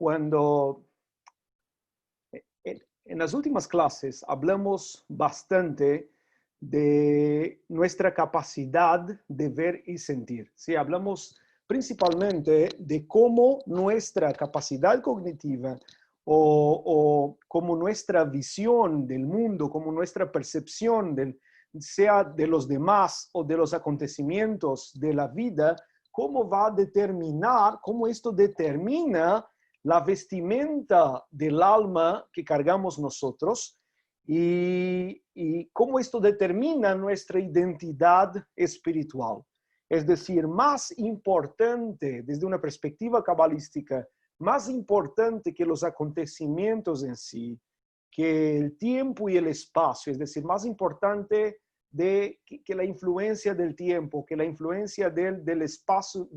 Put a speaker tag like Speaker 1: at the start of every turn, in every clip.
Speaker 1: cuando en las últimas clases hablamos bastante de nuestra capacidad de ver y sentir. Sí, hablamos principalmente de cómo nuestra capacidad cognitiva o como nuestra visión del mundo, como nuestra percepción sea de los demás o de los acontecimientos de la vida, cómo va a determinar, cómo esto determina la vestimenta del alma que cargamos nosotros y cómo esto determina nuestra identidad espiritual. Es decir, más importante desde una perspectiva cabalística, más importante que los acontecimientos en sí, que el tiempo y el espacio, es decir, más importante que la influencia del tiempo, que la influencia del espacio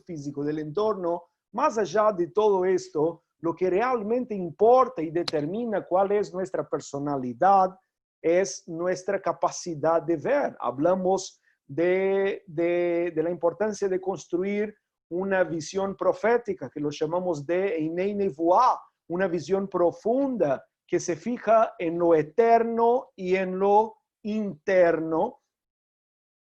Speaker 1: físico, del entorno. Más allá de todo esto, lo que realmente importa y determina cuál es nuestra personalidad es nuestra capacidad de ver. Hablamos de la importancia de construir una visión profética, que lo llamamos de Einei Nevuah, una visión profunda que se fija en lo eterno y en lo interno,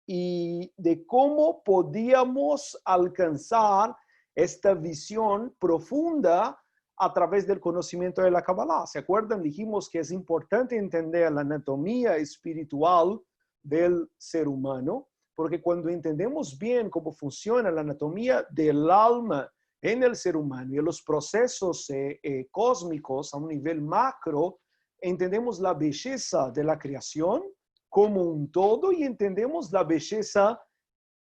Speaker 1: y de cómo podíamos alcanzar esta visión profunda a través del conocimiento de la Kabbalah. ¿Se acuerdan? Dijimos que es importante entender la anatomía espiritual del ser humano, porque cuando entendemos bien cómo funciona la anatomía del alma en el ser humano y en los procesos cósmicos a un nivel macro, entendemos la belleza de la creación como un todo y entendemos la belleza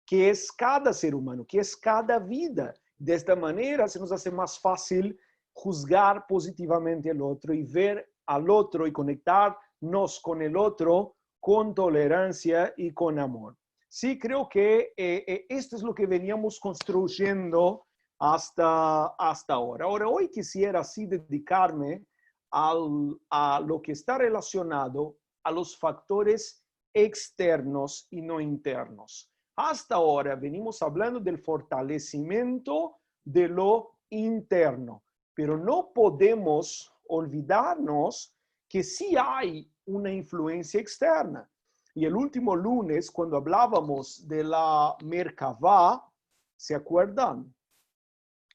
Speaker 1: que es cada ser humano, que es cada vida. De esta manera se nos hace más fácil juzgar positivamente al otro y ver al otro y conectarnos con el otro con tolerancia y con amor. Sí, creo que esto es lo que veníamos construyendo hasta ahora. Ahora, hoy quisiera así dedicarme a lo que está relacionado a los factores externos y no internos. Hasta ahora venimos hablando del fortalecimiento de lo interno, pero no podemos olvidarnos que sí hay una influencia externa. Y el último lunes, cuando hablábamos de la Merkavá, ¿se acuerdan?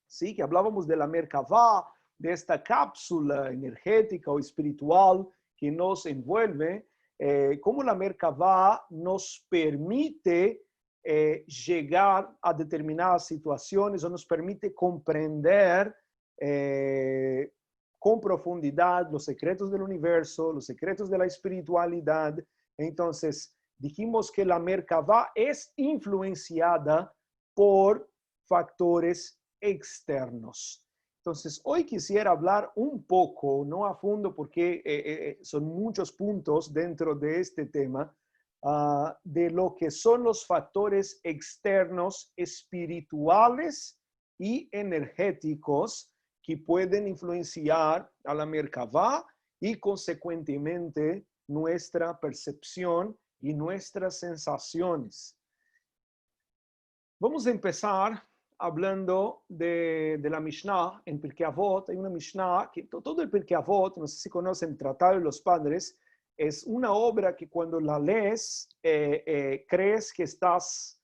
Speaker 1: Sí, que hablábamos de la Merkavá, de esta cápsula energética o espiritual que nos envuelve, cómo la Merkavá nos permite llegar a determinadas situaciones o nos permite comprender con profundidad los secretos del universo, los secretos de la espiritualidad. Entonces, dijimos que la Merkavá es influenciada por factores externos. Entonces, hoy quisiera hablar un poco, no a fondo porque son muchos puntos dentro de este tema, de lo que son los factores externos espirituales y energéticos que pueden influenciar a la Merkavá y consecuentemente nuestra percepción y nuestras sensaciones. Vamos a empezar hablando de la Mishnah en Pirkei Avot. Hay una Mishnah que todo el Pirkei Avot, no sé si conocen el Tratado de los Padres, es una obra que cuando la lees crees que estás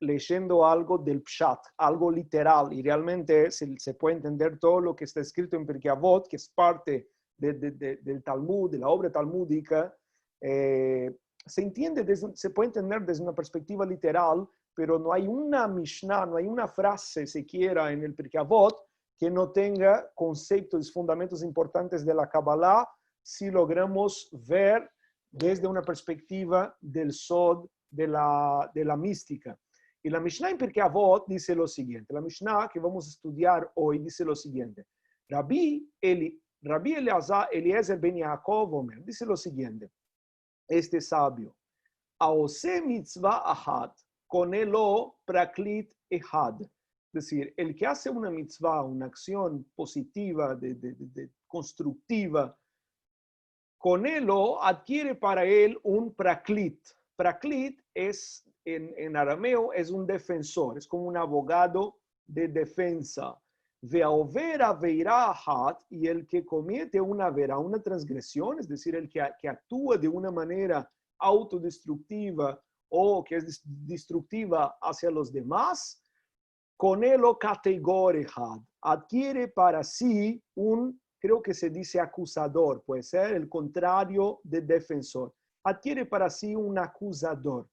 Speaker 1: leyendo algo del Pshat, algo literal, y realmente se puede entender todo lo que está escrito en Pirkei Avot, que es parte del Talmud, de la obra talmúdica. Se puede entender desde una perspectiva literal, pero no hay una Mishnah, no hay una frase siquiera en el Pirkei Avot que no tenga conceptos y fundamentos importantes de la Kabbalah si logramos ver desde una perspectiva del Sod de la mística. Y la Mishnah en Pirkei Avot dice lo siguiente, la Mishnah que vamos a estudiar hoy dice lo siguiente, Rabbi Eliezer ben Yaakov Omer, dice lo siguiente, este sabio, Aose mitzvah ahad, konelo praklit ehad. Es decir, el que hace una mitzvah, una acción positiva, constructiva, konelo adquiere para él un praklit. Praklit es, en arameo, es un defensor, es como un abogado de defensa. Ve'over aveira ahat, y el que comete una vera, una transgresión, es decir, el que actúa de una manera autodestructiva o que es destructiva hacia los demás, con él o categorihad, adquiere para sí un, creo que se dice acusador, puede ser el contrario de defensor, adquiere para sí un acusador.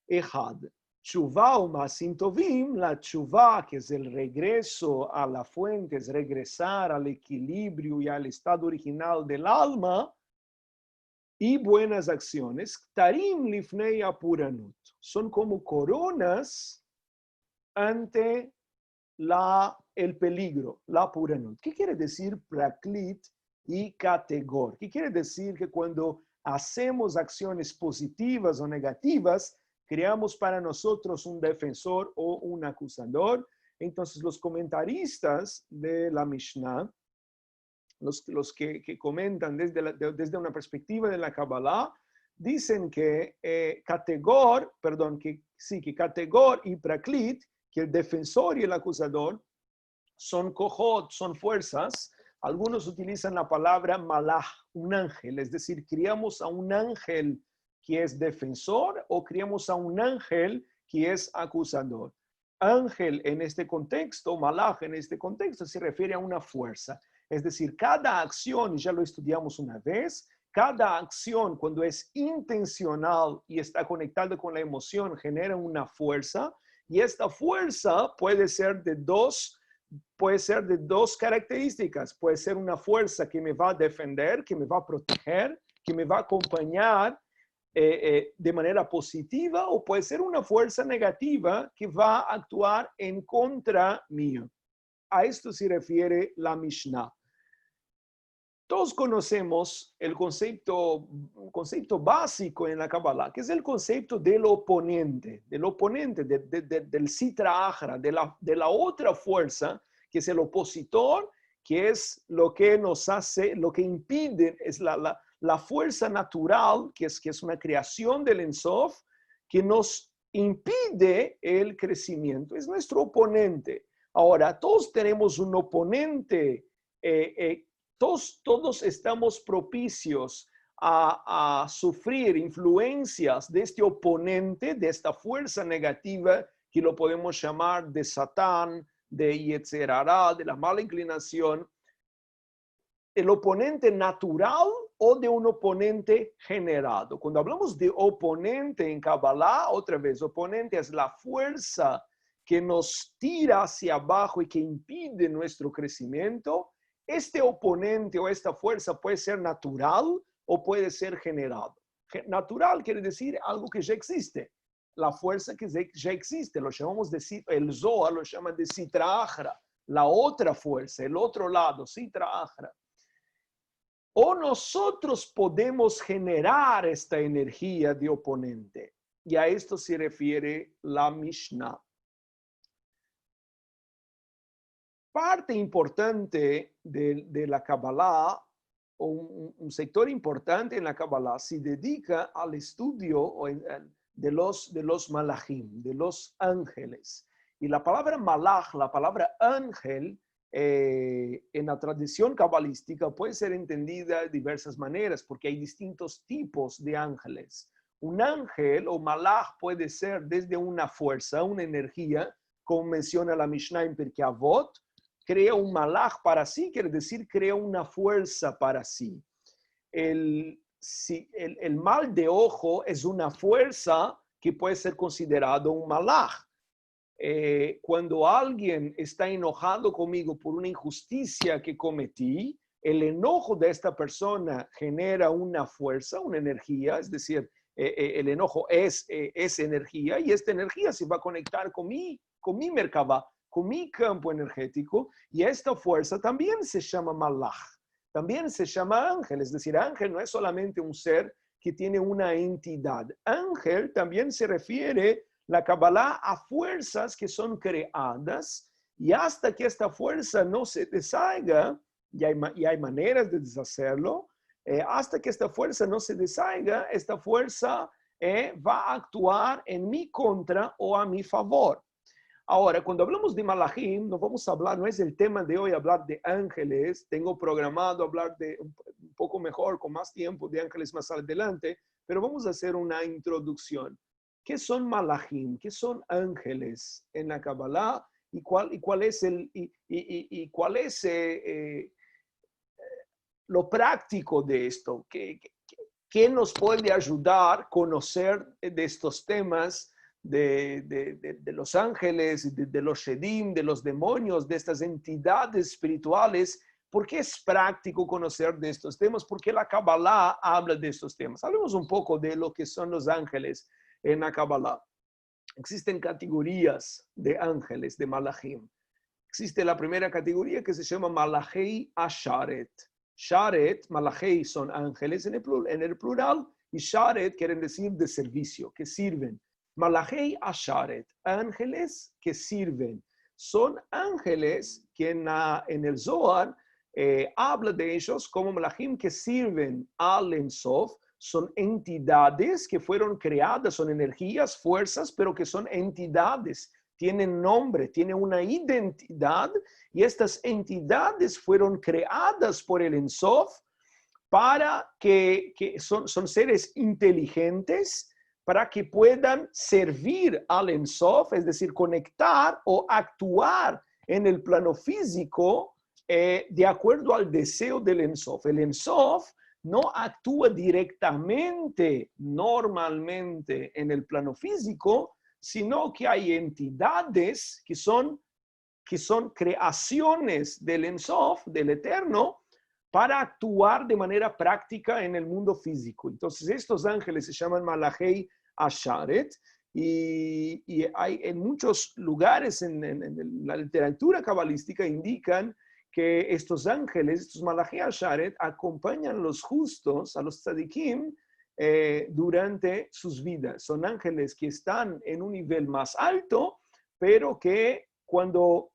Speaker 1: Ehad. Tshuva o masim tovim, la tshuva, que es el regreso a la fuente, es regresar al equilibrio y al estado original del alma, y buenas acciones, tarim lifnei apuranut, son como coronas ante el peligro, la apuranut. ¿Qué quiere decir praklit y categor? ¿Qué quiere decir? Que cuando hacemos acciones positivas o negativas, creamos para nosotros un defensor o un acusador. Entonces, los comentaristas de la Mishnah, los que comentan desde una perspectiva de la Kabbalah, dicen que categor y praklit, que el defensor y el acusador son kohot, son fuerzas. Algunos utilizan la palabra malach, un ángel, es decir, criamos a un ángel que es defensor o criamos a un ángel que es acusador. Ángel en este contexto, malach en este contexto, se refiere a una fuerza. Es decir, cada acción, ya lo estudiamos una vez, cada acción cuando es intencional y está conectada con la emoción genera una fuerza, y esta fuerza puede ser de dos características. Puede ser una fuerza que me va a defender, que me va a proteger, que me va a acompañar de manera positiva, o puede ser una fuerza negativa que va a actuar en contra mío. A esto se refiere la Mishnah. Todos conocemos el concepto básico en la Kabbalah, que es el concepto del oponente, del Sitra Achra, de la otra fuerza, que es el opositor, que es lo que nos hace, lo que impide, es la fuerza natural, que es una creación del Ein Sof, que nos impide el crecimiento. Es nuestro oponente. Ahora, todos tenemos un oponente. Todos estamos propicios a sufrir influencias de este oponente, de esta fuerza negativa, que lo podemos llamar de Satán, de Yetzer Hara, de la mala inclinación. El oponente natural o de un oponente generado. Cuando hablamos de oponente en Kabbalah, otra vez, oponente es la fuerza que nos tira hacia abajo y que impide nuestro crecimiento. Este oponente o esta fuerza puede ser natural o puede ser generado. Natural quiere decir algo que ya existe. La fuerza que ya existe, lo llamamos el Zohar lo llama de Sitra Achra, la otra fuerza, el otro lado, Sitra Achra. O nosotros podemos generar esta energía de oponente. Y a esto se refiere la Mishnah. Parte importante de la Kabbalah, o un sector importante en la Kabbalah, se dedica al estudio de los malachim, de los ángeles. Y la palabra malach, la palabra ángel, en la tradición cabalística puede ser entendida de diversas maneras, porque hay distintos tipos de ángeles. Un ángel o malach puede ser desde una fuerza, una energía, como menciona la Mishnah en Pirkei Avot, crea un malach para sí, quiere decir crea una fuerza para sí. El mal de ojo es una fuerza que puede ser considerado un malach. Cuando alguien está enojado conmigo por una injusticia que cometí, el enojo de esta persona genera una fuerza, una energía, es decir, el enojo es energía, y esta energía se va a conectar con mi Merkabah, con mi campo energético, y esta fuerza también se llama malach, también se llama ángel, es decir, ángel no es solamente un ser que tiene una entidad. Ángel también se refiere la Kabbalah a fuerzas que son creadas, y hasta que esta fuerza no se deshaga, y hay maneras de deshacerlo, hasta que esta fuerza no se deshaga, esta fuerza va a actuar en mi contra o a mi favor. Ahora, cuando hablamos de Malachim, no vamos a hablar, no es el tema de hoy hablar de ángeles. Tengo programado hablar de un poco mejor, con más tiempo, de ángeles más adelante, pero vamos a hacer una introducción. ¿Qué son Malachim? ¿Qué son ángeles en la Kabbalah? ¿Y cuál es lo práctico de esto? ¿Qué nos puede ayudar a conocer de estos temas de los ángeles, de los shedim, de los demonios, de estas entidades espirituales? ¿Por qué es práctico conocer de estos temas? ¿Por qué la Kabbalah habla de estos temas? Hablemos un poco de lo que son los ángeles en la Kabbalah. Existen categorías de ángeles, de Malachim. Existe la primera categoría que se llama Malachei Asharet. Sharet, Malachei son ángeles en el plural, y Sharet quieren decir de servicio, que sirven. Malachei Asharet, ángeles que sirven. Son ángeles que en el Zohar habla de ellos como Malachim que sirven al Ein Sof. Son entidades que fueron creadas, son energías, fuerzas, pero que son entidades. Tienen nombre, tienen una identidad, y estas entidades fueron creadas por el Ein Sof para que son seres inteligentes, para que puedan servir al Ein Sof, es decir, conectar o actuar en el plano físico de acuerdo al deseo del Ein Sof. El Ein Sof no actúa directamente, normalmente, en el plano físico, sino que hay entidades que son creaciones del Ein Sof, del Eterno, para actuar de manera práctica en el mundo físico. Entonces, estos ángeles se llaman Malachei Asharet, y hay en muchos lugares en la literatura cabalística indican que estos ángeles, estos Malachei Asharet, acompañan a los justos, a los tzadikim, durante sus vidas. Son ángeles que están en un nivel más alto, pero que cuando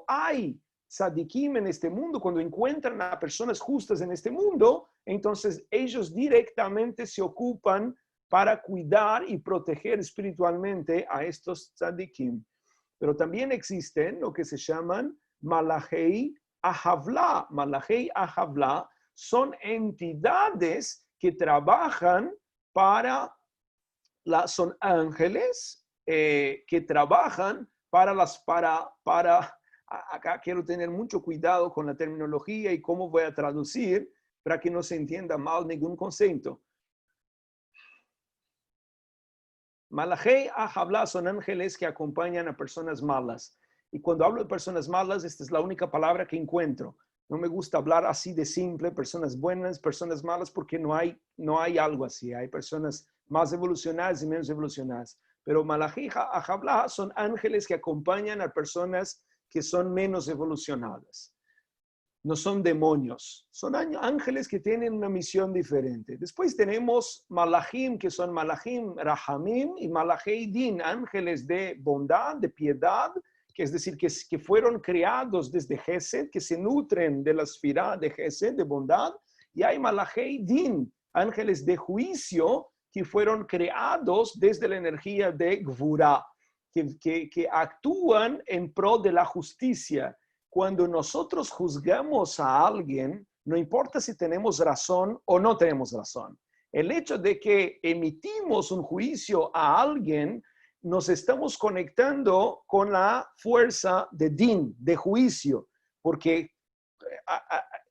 Speaker 1: hay tzadikim en este mundo, cuando encuentran a personas justas en este mundo, entonces ellos directamente se ocupan para cuidar y proteger espiritualmente a estos tzadikim. Pero también existen lo que se llaman Malachei Ahavla. Malachei Ahavla son entidades que trabajan son ángeles que trabajan acá quiero tener mucho cuidado con la terminología y cómo voy a traducir para que no se entienda mal ningún concepto. Malachei Ahavla son ángeles que acompañan a personas malas. Y cuando hablo de personas malas, esta es la única palabra que encuentro. No me gusta hablar así de simple, personas buenas, personas malas, porque no hay algo así. Hay personas más evolucionadas y menos evolucionadas. Pero Malachei Ahavla son ángeles que acompañan a personas que son menos evolucionadas. No son demonios, son ángeles que tienen una misión diferente. Después tenemos Malachim, que son Malachim Rahamim, y Malachei Din, ángeles de bondad, de piedad, que es decir, que fueron creados desde Gesed, que se nutren de la sfirá de Gesed, de bondad. Y hay Malachei Din, ángeles de juicio, que fueron creados desde la energía de Gvurá, que actúan en pro de la justicia. Cuando nosotros juzgamos a alguien, no importa si tenemos razón o no tenemos razón. El hecho de que emitimos un juicio a alguien, nos estamos conectando con la fuerza de din, de juicio, porque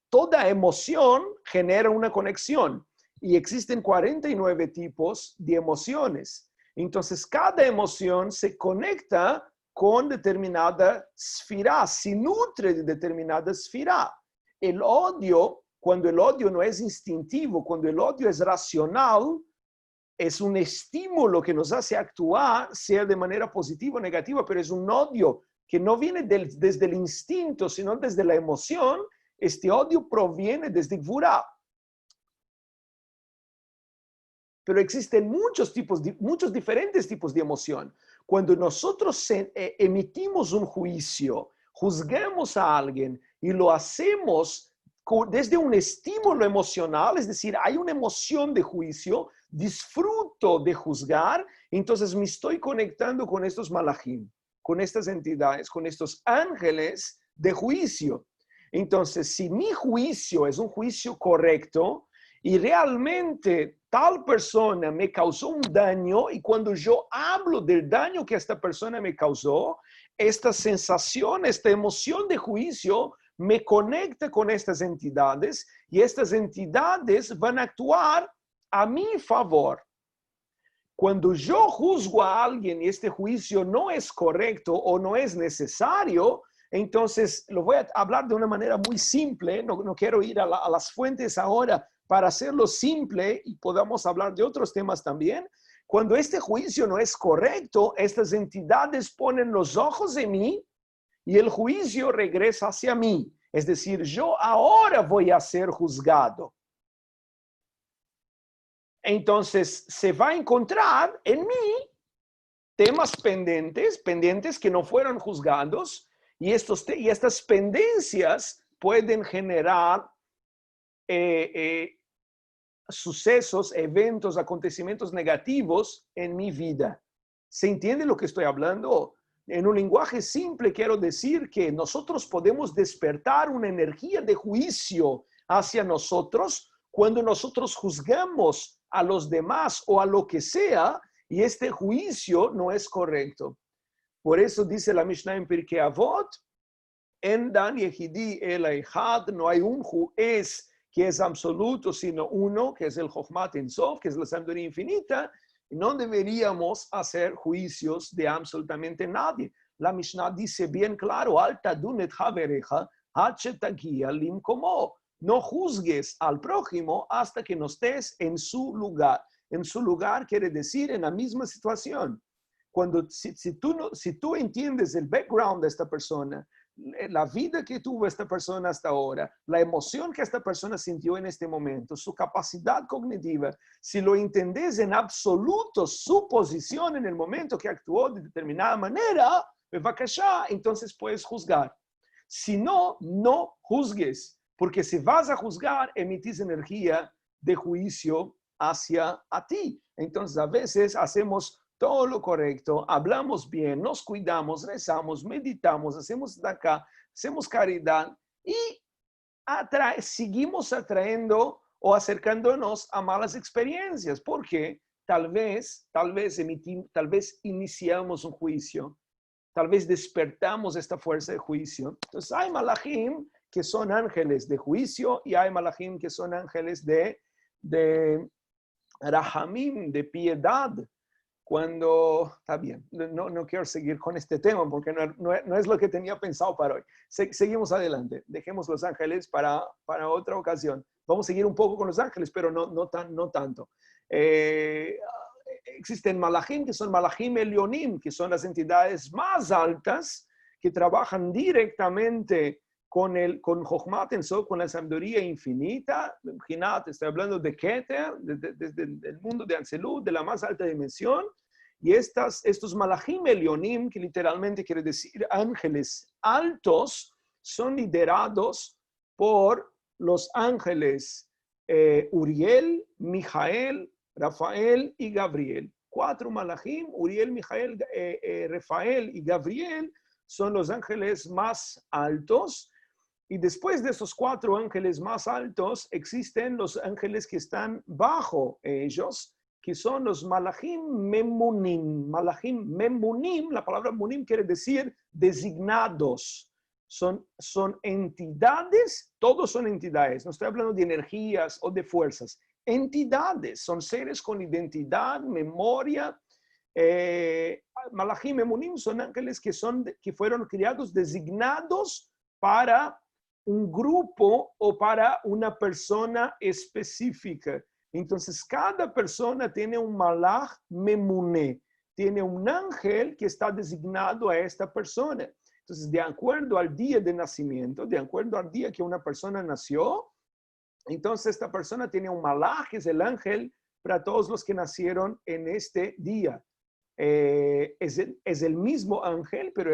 Speaker 1: toda emoción genera una conexión y existen 49 tipos de emociones. Entonces, cada emoción se conecta con determinada sfirá, se nutre de determinada sfirá. El odio, cuando el odio no es instintivo, cuando el odio es racional, es un estímulo que nos hace actuar, sea de manera positiva o negativa, pero es un odio que no viene desde el instinto, sino desde la emoción. Este odio proviene desde Gvurá. Pero existen muchos diferentes tipos de emoción. Cuando nosotros emitimos un juicio, juzgamos a alguien y lo hacemos desde un estímulo emocional, es decir, hay una emoción de juicio, disfruto de juzgar, entonces me estoy conectando con estos malachim. con estas entidades, con estos ángeles de juicio. Entonces, si mi juicio es un juicio correcto y realmente tal persona me causó un daño y cuando yo hablo del daño que esta persona me causó, esta sensación, esta emoción de juicio me conecta con estas entidades y estas entidades van a actuar a mi favor. Cuando yo juzgo a alguien y este juicio no es correcto o no es necesario, entonces lo voy a hablar de una manera muy simple, no quiero ir a las fuentes ahora para hacerlo simple y podamos hablar de otros temas también. Cuando este juicio no es correcto, estas entidades ponen los ojos en mí y el juicio regresa hacia mí. Es decir, yo ahora voy a ser juzgado. Entonces, se va a encontrar en mí temas pendientes que no fueron juzgados, y estas pendencias pueden generar sucesos, eventos, acontecimientos negativos en mi vida. ¿Se entiende lo que estoy hablando? En un lenguaje simple quiero decir que nosotros podemos despertar una energía de juicio hacia nosotros cuando nosotros juzgamos a los demás o a lo que sea, y este juicio no es correcto. Por eso dice la Mishnah en Pirkei Avot, en Dan Yehidi el Echad, no hay un juez que es absoluto, sino uno, que es el Chochmat En Sof, que es la sabiduría infinita, y no deberíamos hacer juicios de absolutamente nadie. La Mishnah dice bien claro, Al tadun et havereja, ad shetagia limkomo. No juzgues al prójimo hasta que no estés en su lugar. En su lugar quiere decir en la misma situación. Si tú entiendes el background de esta persona, la vida que tuvo esta persona hasta ahora, la emoción que esta persona sintió en este momento, su capacidad cognitiva, si lo entendés en absoluto, su posición en el momento que actuó de determinada manera, entonces puedes juzgar. Si no, no juzgues, porque si vas a juzgar, emitís energía de juicio hacia a ti. Entonces, a veces hacemos todo lo correcto, hablamos bien, nos cuidamos, rezamos, meditamos, hacemos acá, hacemos caridad y seguimos atrayendo o acercándonos a malas experiencias, porque tal vez iniciamos un juicio, tal vez despertamos esta fuerza de juicio. Entonces hay malachim que son ángeles de juicio y hay malachim que son ángeles de rahamim, de piedad. Cuando, está bien, no quiero seguir con este tema porque no es lo que tenía pensado para hoy. Seguimos adelante, dejemos los ángeles para otra ocasión. Vamos a seguir un poco con los ángeles, pero no tanto. Existen malachim que son malachim elionim, que son las entidades más altas que trabajan directamente con Chochmat En Sof, con la sabiduría infinita. Estoy hablando de Keter, desde el mundo de Atzilut, de la más alta dimensión. Y estos malachim elionim, que literalmente quiere decir ángeles altos, son liderados por los ángeles Uriel, Mijael, Rafael y Gabriel. 4 malachim, Uriel, Mijael, Rafael y Gabriel, son los ángeles más altos. Y después de esos 4 ángeles más altos, existen los ángeles que están bajo ellos, que son los malachim memunim. Malachim memunim, la palabra munim quiere decir designados. Son entidades, todos son entidades. No estoy hablando de energías o de fuerzas. Entidades, son seres con identidad, memoria. Malachim memunim son ángeles que fueron creados, designados para un grupo o para una persona específica. Entonces, cada persona tiene un malach memuné, tiene un ángel que está designado a esta persona. Entonces, de acuerdo al día de nacimiento, de acuerdo al día que una persona nació, entonces esta persona tiene un malach, que es el ángel para todos los que nacieron en este día. Es el mismo ángel, pero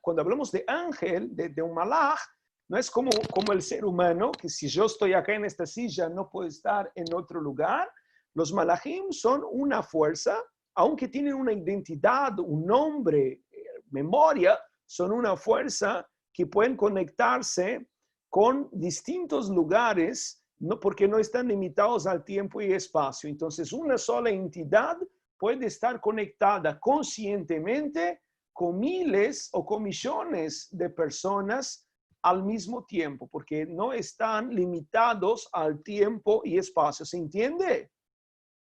Speaker 1: cuando hablamos de ángel, de un malach, no es como el ser humano, que si yo estoy acá en esta silla no puedo estar en otro lugar. Los malachim son una fuerza, aunque tienen una identidad, un nombre memoria son una fuerza que pueden conectarse con distintos lugares, no, porque no están limitados al tiempo y espacio. Entonces, una sola entidad puede estar conectada conscientemente con miles o con millones de personas al mismo tiempo, porque no están limitados al tiempo y espacio. ¿Se entiende?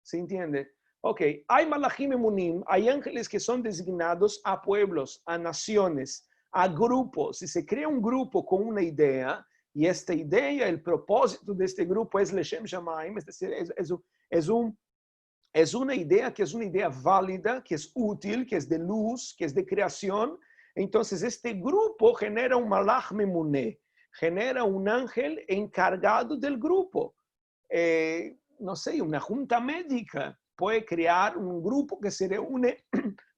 Speaker 1: ¿Se entiende? Ok, hay malachim emunim, hay ángeles que son designados a pueblos, a naciones, a grupos. Si se crea un grupo con una idea, y esta idea, el propósito de este grupo es Leshem Shamaim, es decir, es una idea que es una idea válida, que es útil, que es de luz, que es de creación. Entonces, este grupo genera un malach memuné, genera un ángel encargado del grupo. No sé, una junta médica puede crear un grupo que se reúne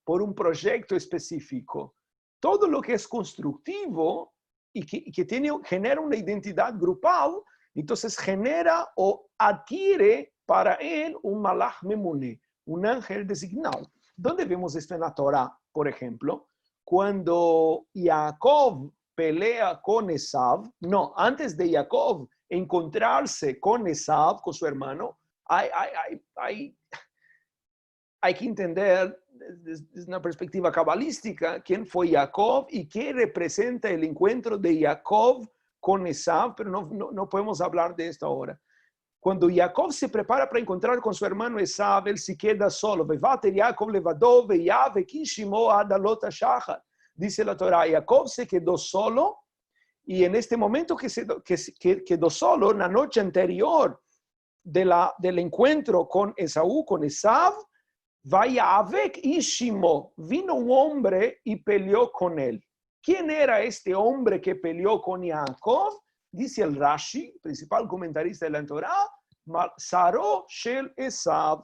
Speaker 1: por un proyecto específico. Todo lo que es constructivo y que genera una identidad grupal, entonces genera o adquiere para él un malach memuné, un ángel designado. ¿Dónde vemos esto en la Torah, por ejemplo? Cuando Jacob pelea con Esav, no, antes de Jacob encontrarse con Esav, con su hermano, hay que entender desde una perspectiva cabalística quién fue Jacob y qué representa el encuentro de Jacob con Esav, pero no podemos hablar de esto ahora. Cuando Jacob se prepara para encontrar con su hermano Esav, él se queda solo. Dice la Torah, Jacob se quedó solo y en este momento que quedó solo, la noche anterior del encuentro con Esaú, con Esav, vaya Avek Ishimo, vino un hombre y peleó con él. ¿Quién era este hombre que peleó con Jacob? Dice el Rashi, principal comentarista de la Torah, Saro Shel Esav,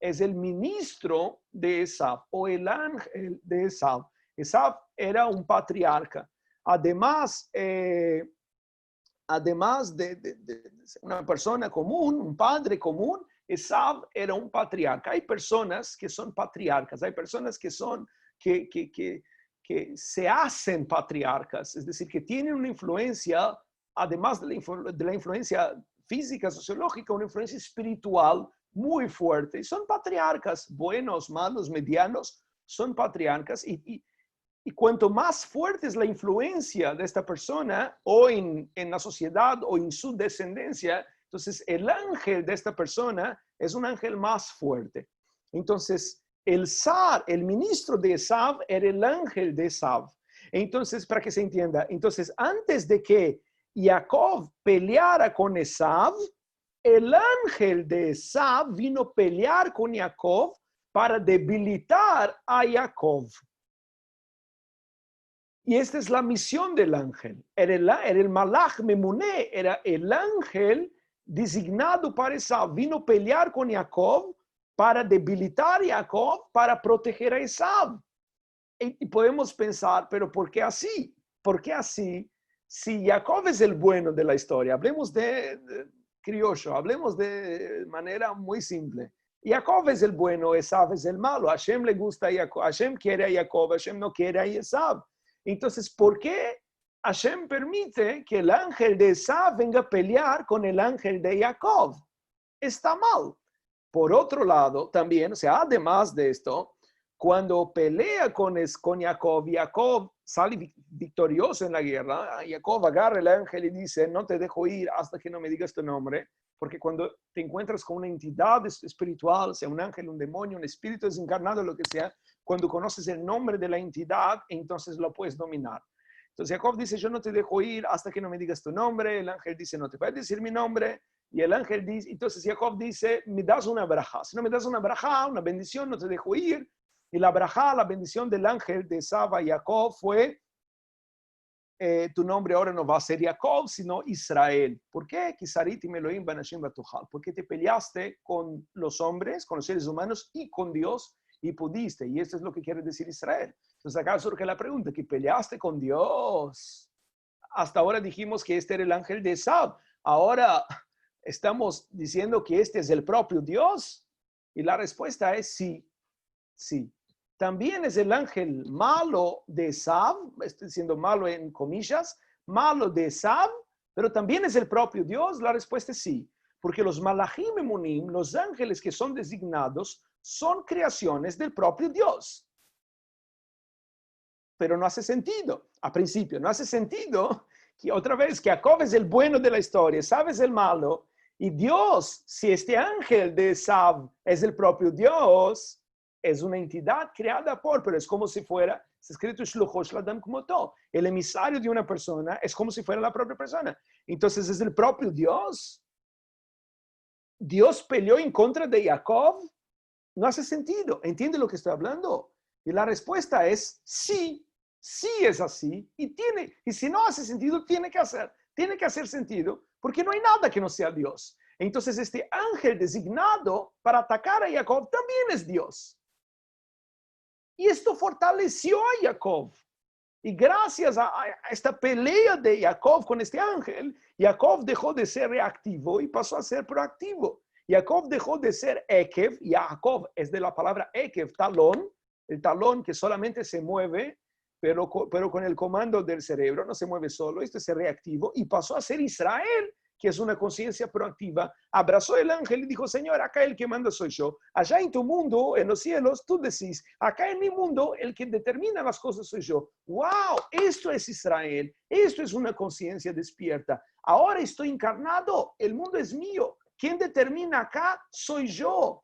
Speaker 1: es el ministro de Esav o el ángel de Esav. Esav era un patriarca. Además de una persona común, un padre común, Esav era un patriarca. Hay personas que son patriarcas, hay personas que se hacen patriarcas, es decir, que tienen una influencia, además de la influencia física, sociológica, una influencia espiritual muy fuerte. Y son patriarcas, buenos, malos, medianos, son patriarcas. Y cuanto más fuerte es la influencia de esta persona o en la sociedad o en su descendencia, entonces el ángel de esta persona es un ángel más fuerte. Entonces el zar, el ministro de Esav, era el ángel de Esav. Entonces, para que se entienda, entonces antes de que Jacob peleara con Esav, el ángel de Esav vino a pelear con Jacob para debilitar a Jacob. Y esta es la misión del ángel. Era el malach memuné, era el ángel designado para Esav. Vino a pelear con Jacob para debilitar a Jacob, para proteger a Esav. Y podemos pensar, pero ¿por qué así? ¿Por qué así? Si Jacob es el bueno de la historia, hablemos de criollo, hablemos de manera muy simple. Jacob es el bueno, Esav es el malo. Hashem le gusta a Jacob, Hashem quiere a Jacob, Hashem no quiere a Esav. Entonces, ¿por qué Hashem permite que el ángel de Esav venga a pelear con el ángel de Jacob? Está mal. Por otro lado, también, o sea, además de esto, cuando pelea con Jacob, Jacob sale victorioso en la guerra. Jacob agarra el ángel y dice, no te dejo ir hasta que no me digas tu nombre, porque cuando te encuentras con una entidad espiritual, sea un ángel, un demonio, un espíritu desencarnado, lo que sea, cuando conoces el nombre de la entidad, entonces lo puedes dominar. Entonces Jacob dice, yo no te dejo ir hasta que no me digas tu nombre. El ángel dice, no te puedes decir mi nombre. Y el ángel dice, entonces Jacob dice, me das una braja. Si no me das una braja, una bendición, no te dejo ir. Y la braja, la bendición del ángel de Esav a Jacob fue, tu nombre ahora no va a ser Jacob, sino Israel. ¿Por qué? Porque te peleaste con los hombres, con los seres humanos y con Dios y pudiste. Y esto es lo que quiere decir Israel. Entonces acá surge la pregunta, ¿que peleaste con Dios? Hasta ahora dijimos que este era el ángel de Esav. Ahora estamos diciendo que este es el propio Dios. Y la respuesta es sí, sí. también es el ángel malo de Esav, estoy diciendo malo en comillas, malo de Esav, pero también es el propio Dios. La respuesta es sí, porque los malachim emunim, los ángeles que son designados, son creaciones del propio Dios. Pero no hace sentido, a principio, no hace sentido que otra vez que Jacob es el bueno de la historia, Esav es el malo, y Dios, si este ángel de Esav es el propio Dios, es una entidad creada por, pero es como si fuera, es escrito Shluchosh Ladam Kmoto, el emisario de una persona es como si fuera la propia persona. Entonces es el propio Dios. Dios peleó en contra de Jacob. No hace sentido. ¿Entiende lo que estoy hablando? Y la respuesta es sí, sí es así. Y si no hace sentido, tiene que hacer sentido, porque no hay nada que no sea Dios. Entonces este ángel designado para atacar a Jacob también es Dios. Y esto fortaleció a Jacob. Y gracias a esta pelea de Jacob con este ángel, Jacob dejó de ser reactivo y pasó a ser proactivo. Jacob dejó de ser Ekev, y Jacob es de la palabra Ekev, talón, el talón que solamente se mueve, pero con el comando del cerebro, no se mueve solo, esto es reactivo, y pasó a ser Israel, que es una conciencia proactiva. Abrazó el ángel y dijo: Señor, acá el que manda soy yo. Allá en tu mundo, en los cielos, tú decís, acá en mi mundo, el que determina las cosas soy yo. ¡Wow! Esto es Israel. Esto es una conciencia despierta. Ahora estoy encarnado. El mundo es mío. ¿Quién determina acá? Soy yo.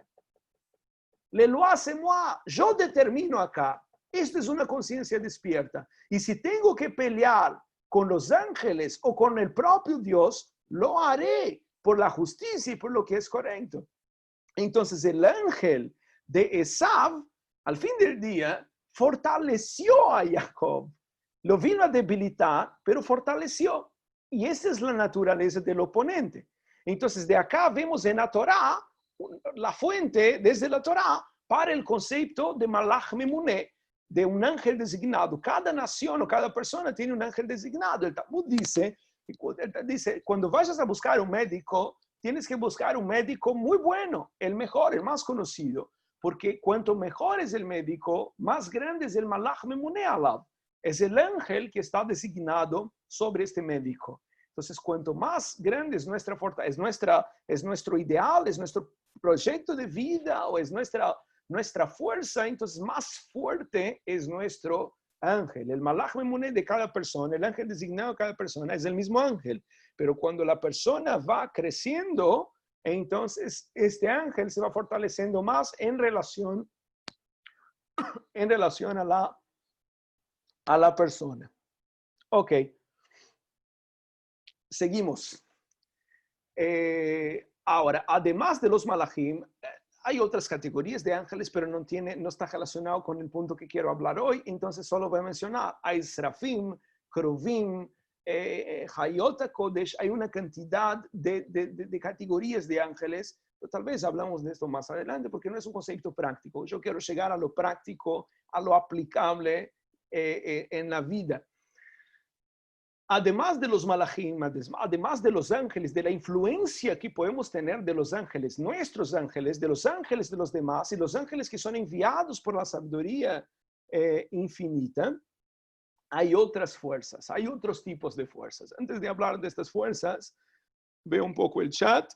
Speaker 1: Le lo hace moi. Yo determino acá. Esta es una conciencia despierta. Y si tengo que pelear con los ángeles o con el propio Dios, lo haré por la justicia y por lo que es correcto. Entonces el ángel de Esav, al fin del día, fortaleció a Jacob. Lo vino a debilitar, pero fortaleció. Y esa es la naturaleza del oponente. Entonces de acá vemos en la Torá, la fuente desde la Torá, para el concepto de Malach Memuné, de un ángel designado. Cada nación o cada persona tiene un ángel designado. El Talmud dice, cuando vayas a buscar un médico, tienes que buscar un médico muy bueno, el mejor, el más conocido, porque cuanto mejor es el médico, más grande es el Malach Memuné Alav. Es el ángel que está designado sobre este médico. Entonces, cuanto más grande es nuestra fortaleza, es nuestro ideal, es nuestro proyecto de vida o es nuestra fuerza, entonces más fuerte es nuestro ángel. El Malach Memuné de cada persona, el ángel designado de cada persona es el mismo ángel. Pero cuando la persona va creciendo, entonces este ángel se va fortaleciendo más en relación a la persona. Ok. Seguimos. Ahora, además de los malachim, hay otras categorías de ángeles, pero no está relacionado con el punto que quiero hablar hoy. Entonces solo voy a mencionar, hay Srafim, Kruvim, Hayot Kodesh, hay una cantidad de categorías de ángeles. Tal vez hablamos de esto más adelante porque no es un concepto práctico. Yo quiero llegar a lo práctico, a lo aplicable en la vida. Además de los malachim, además de los ángeles, de la influencia que podemos tener de los ángeles, nuestros ángeles, de los ángeles de los demás y los ángeles que son enviados por la sabiduría infinita, hay otras fuerzas, hay otros tipos de fuerzas. Antes de hablar de estas fuerzas, veo un poco el chat.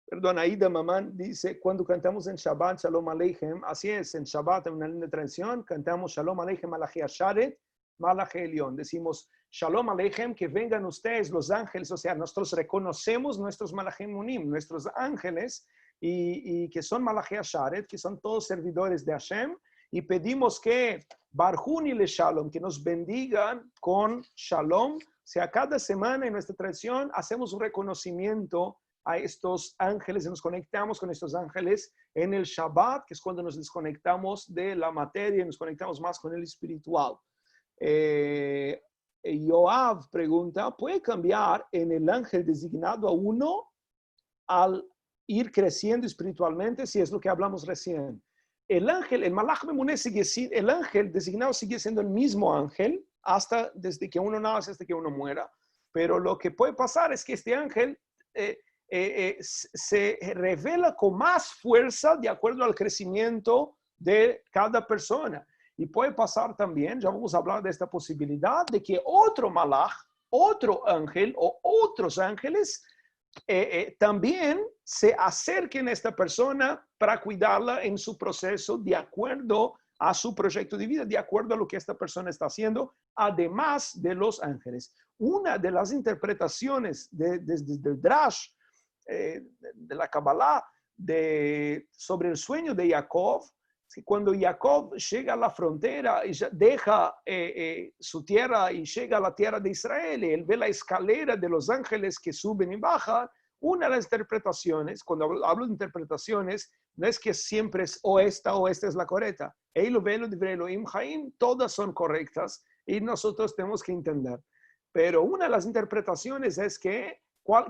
Speaker 1: Perdón, Aida Mamán dice, cuando cantamos en Shabbat, Shalom Aleichem, así es, en Shabbat, en una linda tradición, cantamos Shalom Aleichem Malachi Asharet, Malachi Elión. Decimos, Shalom Aleichem, que vengan ustedes los ángeles, o sea, nosotros reconocemos nuestros Malachim Munim, nuestros ángeles, y que son Malachi Asharet, que son todos servidores de Hashem, y pedimos que Barjuni le Shalom, que nos bendigan con Shalom. O sea, cada semana en nuestra tradición hacemos un reconocimiento a estos ángeles y nos conectamos con estos ángeles en el Shabbat, que es cuando nos desconectamos de la materia y nos conectamos más con el espiritual. Yoav pregunta, ¿puede cambiar en el ángel designado a uno al ir creciendo espiritualmente? Si es lo que hablamos recién. El ángel, el Malach Memuné el ángel designado sigue siendo el mismo ángel hasta desde que uno nace hasta que uno muera. Pero lo que puede pasar es que este ángel se revela con más fuerza de acuerdo al crecimiento de cada persona. Y puede pasar también, ya vamos a hablar de esta posibilidad, de que otro malaj, otro ángel o otros ángeles también se acerquen a esta persona para cuidarla en su proceso de acuerdo a su proyecto de vida, de acuerdo a lo que esta persona está haciendo, además de los ángeles. Una de las interpretaciones del Drash, de la Kabbalah, sobre el sueño de Jacob, es que cuando Jacob llega a la frontera y deja su tierra y llega a la tierra de Israel, y él ve la escalera de los ángeles que suben y bajan. Una de las interpretaciones, cuando hablo de interpretaciones, no es que siempre es o esta es la correcta. Elohim Chaim, todas son correctas y nosotros tenemos que entender. Pero una de las interpretaciones es que,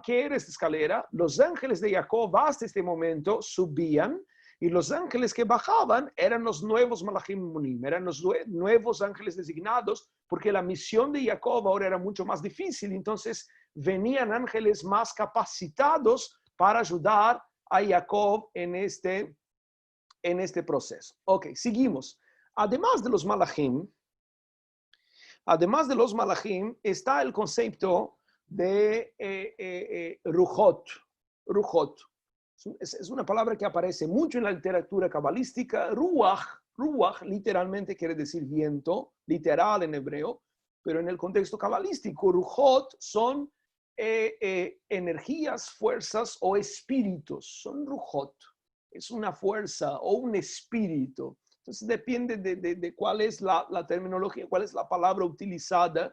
Speaker 1: ¿qué era esta escalera? Los ángeles de Jacob hasta este momento subían, y los ángeles que bajaban eran los nuevos Malachim Munim, eran los nuevos ángeles designados, porque la misión de Jacob ahora era mucho más difícil. Entonces venían ángeles más capacitados para ayudar a Jacob en este proceso. Ok, seguimos. Además de los Malachim, está el concepto de Ruchot. Ruchot. Es una palabra que aparece mucho en la literatura cabalística. Ruach literalmente quiere decir viento, literal en hebreo, pero en el contexto cabalístico, Ruchot son energías, fuerzas o espíritus. Son Ruchot. Es una fuerza o un espíritu. Entonces depende de cuál es la terminología, cuál es la palabra utilizada.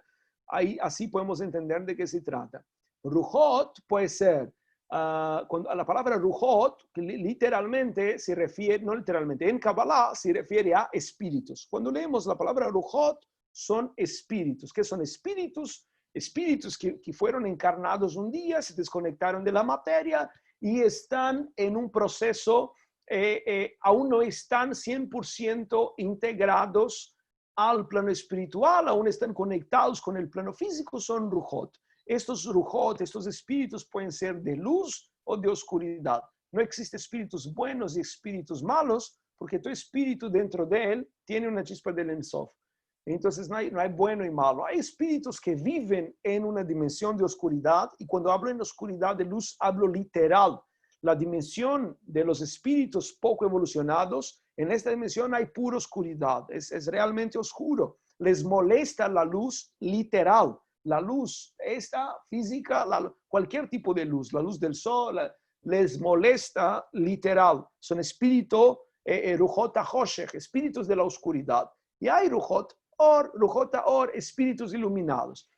Speaker 1: Ahí, así podemos entender de qué se trata. Ruchot puede ser, cuando la palabra Ruchot, que literalmente se refiere, no literalmente, en Kabbalah se refiere a espíritus. Cuando leemos la palabra Ruchot, son espíritus. ¿Qué son espíritus? Espíritus que fueron encarnados un día, se desconectaron de la materia y están en un proceso, aún no están 100% integrados al plano espiritual, aún están conectados con el plano físico, son Ruchot. Estos Ruchot, estos espíritus pueden ser de luz o de oscuridad. No existen espíritus buenos y espíritus malos, porque tu espíritu dentro de él tiene una chispa del Ein Sof. Entonces no hay bueno y malo. Hay espíritus que viven en una dimensión de oscuridad, y cuando hablo en oscuridad de luz, hablo literal. La dimensión de los espíritus poco evolucionados, en esta dimensión hay pura oscuridad, es realmente oscuro. Les molesta la luz literal, la luz esta física, cualquier tipo de luz, la luz del sol, les molesta literal. Son espíritus, Ruchot HaChoshech, espíritus de la oscuridad. Y hay Ruchot Or, espíritus iluminados.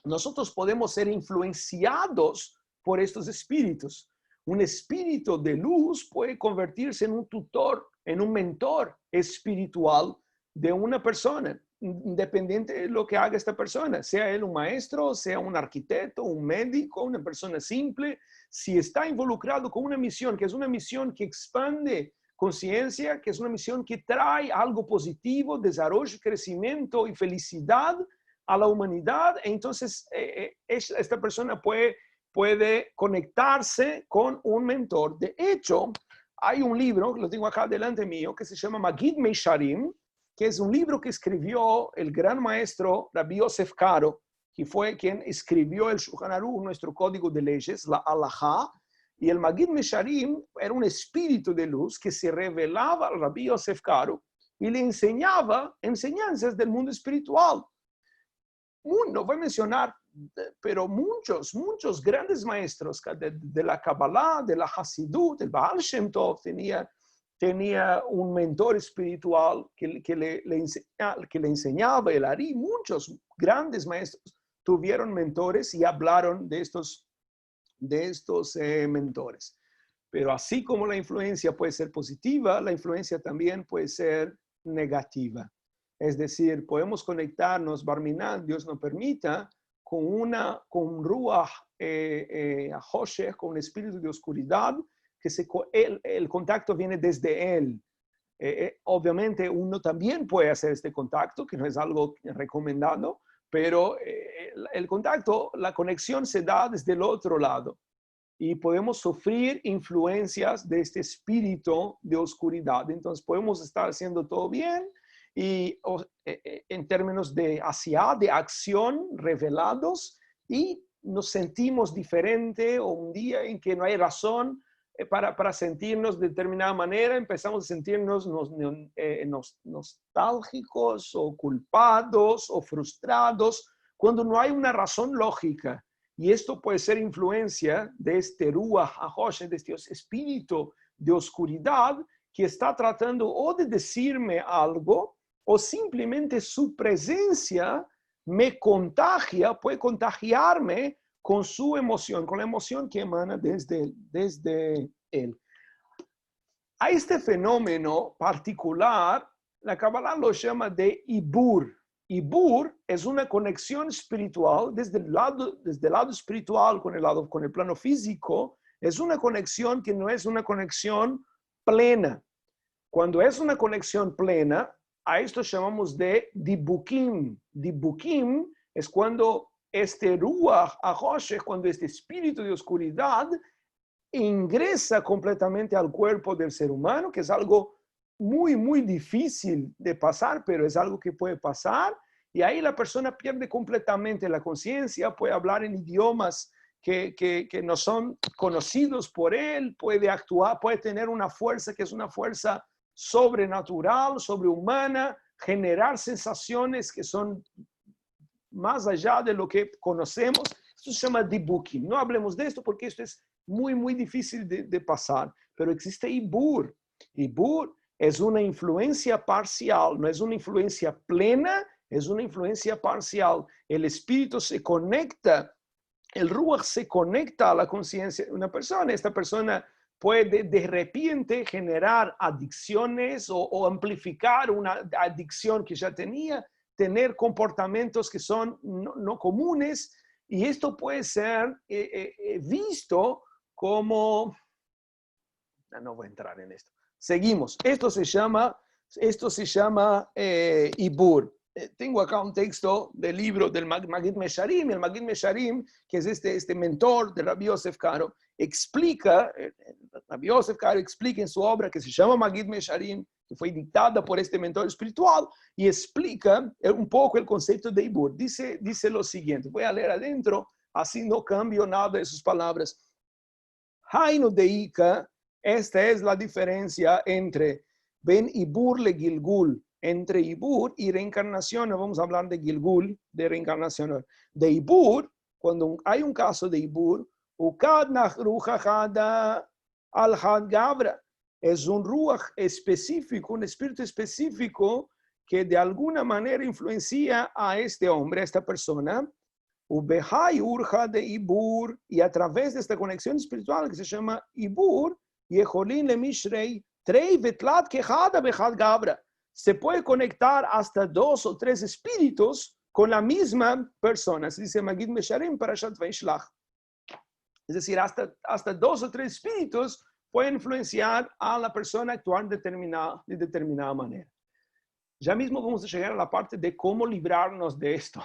Speaker 1: Nosotros podemos ser influenciados por estos espíritus. Un espíritu de luz puede convertirse en un tutor, en un mentor espiritual de una persona, independiente de lo que haga esta persona, sea él un maestro, sea un arquitecto, un médico, una persona simple. Si está involucrado con una misión, que es una misión que expande conciencia, que es una misión que trae algo positivo, desarrollo, crecimiento y felicidad a la humanidad, entonces esta persona puede conectarse con un mentor. De hecho, hay un libro, lo tengo acá delante mío, que se llama Magid Meisharim, que es un libro que escribió el gran maestro Rabbi Yosef Karo, que fue quien escribió el Shulchan Aruch, nuestro código de leyes, la Halajá. Y el Magid Meisharim era un espíritu de luz que se revelaba al Rabbi Yosef Karo y le enseñaba enseñanzas del mundo espiritual. No voy a mencionar, pero muchos grandes maestros de la Kabbalah, de la Hasidut, del Baal Shem Tov, tenía un mentor espiritual que le enseñaba el Ari. Muchos grandes maestros tuvieron mentores y hablaron de estos mentores. Pero así como la influencia puede ser positiva, la influencia también puede ser negativa. Es decir, podemos conectarnos, Barminan, Dios nos permita, con un Ruach HaChoshech, con un espíritu de oscuridad, que el contacto viene desde él. Obviamente uno también puede hacer este contacto, que no es algo recomendado, pero el contacto, la conexión se da desde el otro lado. y podemos sufrir influencias de este espíritu de oscuridad. Entonces podemos estar haciendo todo bien y en términos de acción revelados, y nos sentimos diferente, o un día en que no hay razón para sentirnos de determinada manera, empezamos a sentirnos nostálgicos o culpados o frustrados cuando no hay una razón lógica. Y esto puede ser influencia de este Ruach HaChoshen, de este espíritu de oscuridad que está tratando o de decirme algo, o simplemente su presencia me contagia, puede contagiarme con su emoción, con la emoción que emana desde él. A este fenómeno particular, la Kabbalah lo llama de Ibur. Ibur es una conexión espiritual desde el lado espiritual con el plano físico. Es una conexión que no es una conexión plena. Cuando es una conexión plena, a esto llamamos de dibukim. Dibukim es cuando este Ruach HaChoshen, cuando este espíritu de oscuridad ingresa completamente al cuerpo del ser humano, que es algo muy, muy difícil de pasar, pero es algo que puede pasar, y ahí la persona pierde completamente la conciencia, puede hablar en idiomas que no son conocidos por él, puede actuar, puede tener una fuerza que es una fuerza sobrenatural, sobrehumana, generar sensaciones que son más allá de lo que conocemos. Esto se llama dibukim. No hablemos de esto porque esto es muy, muy difícil de pasar, pero existe Ibur. Ibur es una influencia parcial, no es una influencia plena, es una influencia parcial. El espíritu se conecta, el Ruach se conecta a la conciencia de una persona. Esta persona puede de repente generar adicciones o amplificar una adicción que ya tenía, tener comportamientos que son no comunes, y esto puede ser visto como... No voy a entrar en esto. Seguimos. Esto se llama Ibur. Tengo acá un texto del libro del Magid Mesharim. El Magid Mesharim, que es este mentor de Rabbi Yosef Karo, explica, Rabbi Yosef Karo explica en su obra que se llama Magid Mesharim, que fue dictada por este mentor espiritual, y explica un poco el concepto de Ibur. Dice lo siguiente, voy a leer adentro, así no cambio nada de sus palabras. Hainu deika, esta es la diferencia entre Ben Ibur le Gilgul, entre Ibur y reencarnación. Vamos a hablar de Gilgul, de reencarnación. De Ibur, cuando hay un caso de Ibur, Ukad nach Ruchachada al Had Gabra, es un Ruach específico, un espíritu específico que de alguna manera influencia a este hombre, a esta persona. Ubehai urja de Ibur, y a través de esta conexión espiritual que se llama Ibur, Yeholin le Mishrei, Trei vetlat kejada bejad Gabra. Se puede conectar hasta 2 o 3 espíritus con la misma persona. Se dice Magid Mesharim Parashat Vaishlach. Es decir, hasta 2 o 3 espíritus pueden influenciar a la persona a actuar de determinada manera. Ya mismo vamos a llegar a la parte de cómo librarnos de esto.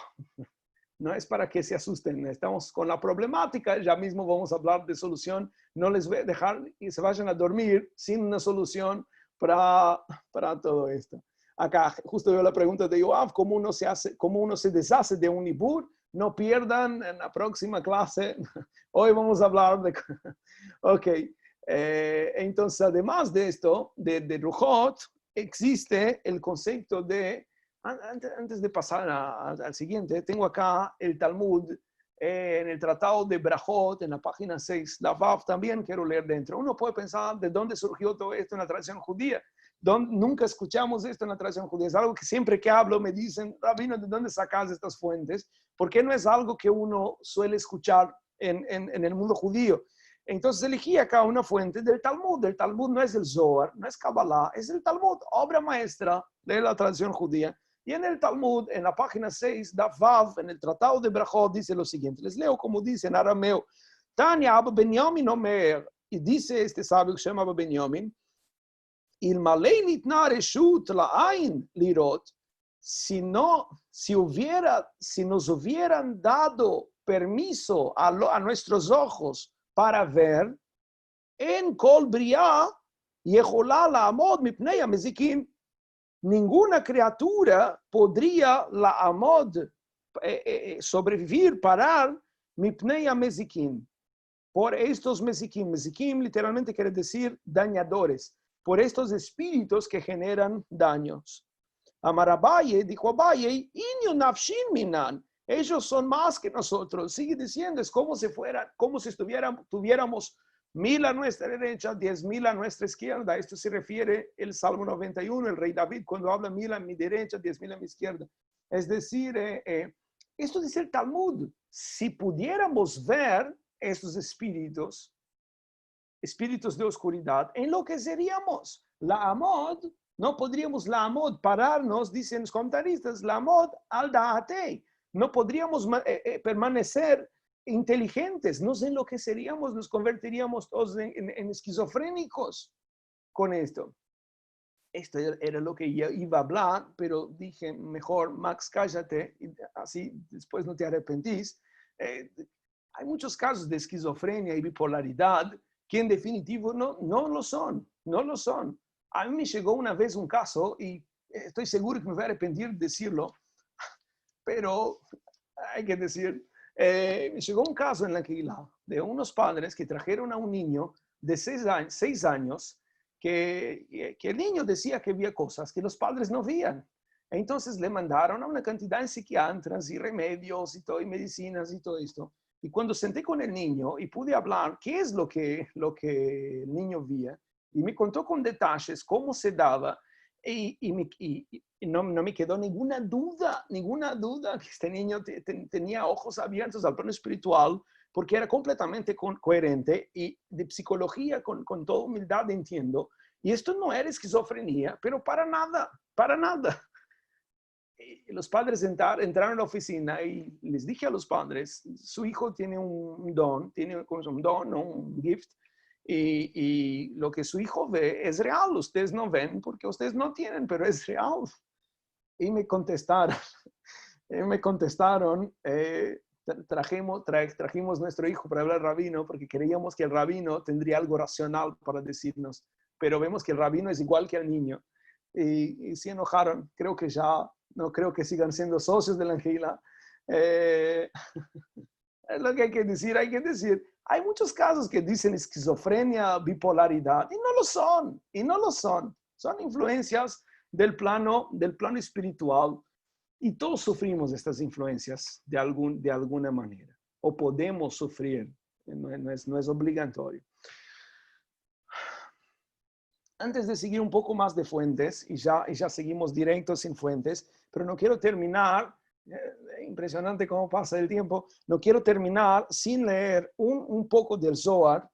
Speaker 1: No es para que se asusten, estamos con la problemática, ya mismo vamos a hablar de solución. No les voy a dejar y se vayan a dormir sin una solución para todo esto. Acá justo veo la pregunta de Yoav, ¿cómo uno se deshace de un Ibur? No pierdan en la próxima clase. Hoy vamos a hablar de... Ok, entonces además de esto, de Ruchot, existe el concepto de... Antes de pasar al siguiente, tengo acá el Talmud, en el Tratado de Brajot, en la página 6, la Vav también quiero leer dentro. Uno puede pensar de dónde surgió todo esto en la tradición judía. Nunca escuchamos esto en la tradición judía. Es algo que siempre que hablo me dicen, Rabino, ¿de dónde sacas estas fuentes? Porque no es algo que uno suele escuchar en el mundo judío. Entonces elegí acá una fuente del Talmud. El Talmud no es el Zohar, no es Kabbalah, es el Talmud, obra maestra de la tradición judía. Y en el Talmud, en la página 6, Daf Vav, en el Tratado de Brajot, dice lo siguiente. Les leo como dice en arameo. Tanya Abba Benyamin Omer, y dice este sabio que se llama Abba Benyamin, Ilmalei nitna reshut la'ain lirot, si nos hubieran dado permiso a nuestros ojos para ver en kol bria yeholá la'amod mipnei hamezikim. Ninguna criatura podría sobrevivir, parar mipnei hamezikim, por estos mezikim. Mezikim literalmente quiere decir dañadores, por estos espíritus que generan daños. Amar Abaye, dijo Abaye, inyo nafshin minan, ellos son más que nosotros. Sigue diciendo, es como si tuviéramos 1000 a nuestra derecha, 10,000 a nuestra izquierda. Esto se refiere el Salmo 91, el rey David, cuando habla 1000 a mi derecha, 10,000 a mi izquierda. Es decir, esto dice el Talmud, si pudiéramos ver estos espíritus de oscuridad, enloqueceríamos. La amod, no podríamos la amod pararnos, dicen los comentaristas, la amod al da'ate. No podríamos permanecer inteligentes, nos enloqueceríamos, nos convertiríamos todos en esquizofrénicos con esto. Esto era lo que yo iba a hablar, pero dije, mejor, Max, cállate, así después no te arrepentís. Hay muchos casos de esquizofrenia y bipolaridad que en definitivo no lo son, no lo son. A mí me llegó una vez un caso, y estoy seguro que me voy a arrepentir de decirlo, pero hay que decir, me llegó un caso en la Keilah de unos padres que trajeron a un niño de 6 años que el niño decía que había cosas que los padres no veían. Entonces le mandaron a una cantidad de psiquiatras y remedios y todo, y medicinas y todo esto. Y cuando senté con el niño y pude hablar qué es lo que el niño veía, y me contó con detalles cómo se daba, y no me quedó ninguna duda que este niño tenía ojos abiertos al plano espiritual, porque era completamente coherente, y de psicología con toda humildad entiendo, y esto no era esquizofrenia, pero para nada. Y los padres entraron a la oficina y les dije a los padres, su hijo tiene un don, un gift, y lo que su hijo ve es real. Ustedes no ven porque ustedes no tienen, pero es real. Y me contestaron, trajimos nuestro hijo para hablar al rabino porque creíamos que el rabino tendría algo racional para decirnos, pero vemos que el rabino es igual que el niño. Y se enojaron. Creo que ya no creo que sigan siendo socios de la Keilah. Es lo que hay que decir. Hay muchos casos que dicen esquizofrenia, bipolaridad, y no lo son. Son influencias del plano espiritual, y todos sufrimos estas influencias de alguna manera, o podemos sufrir, no es obligatorio. Antes de seguir un poco más de fuentes, y ya seguimos directos sin fuentes, pero no quiero terminar, impresionante cómo pasa el tiempo, no quiero terminar sin leer un poco del Zohar,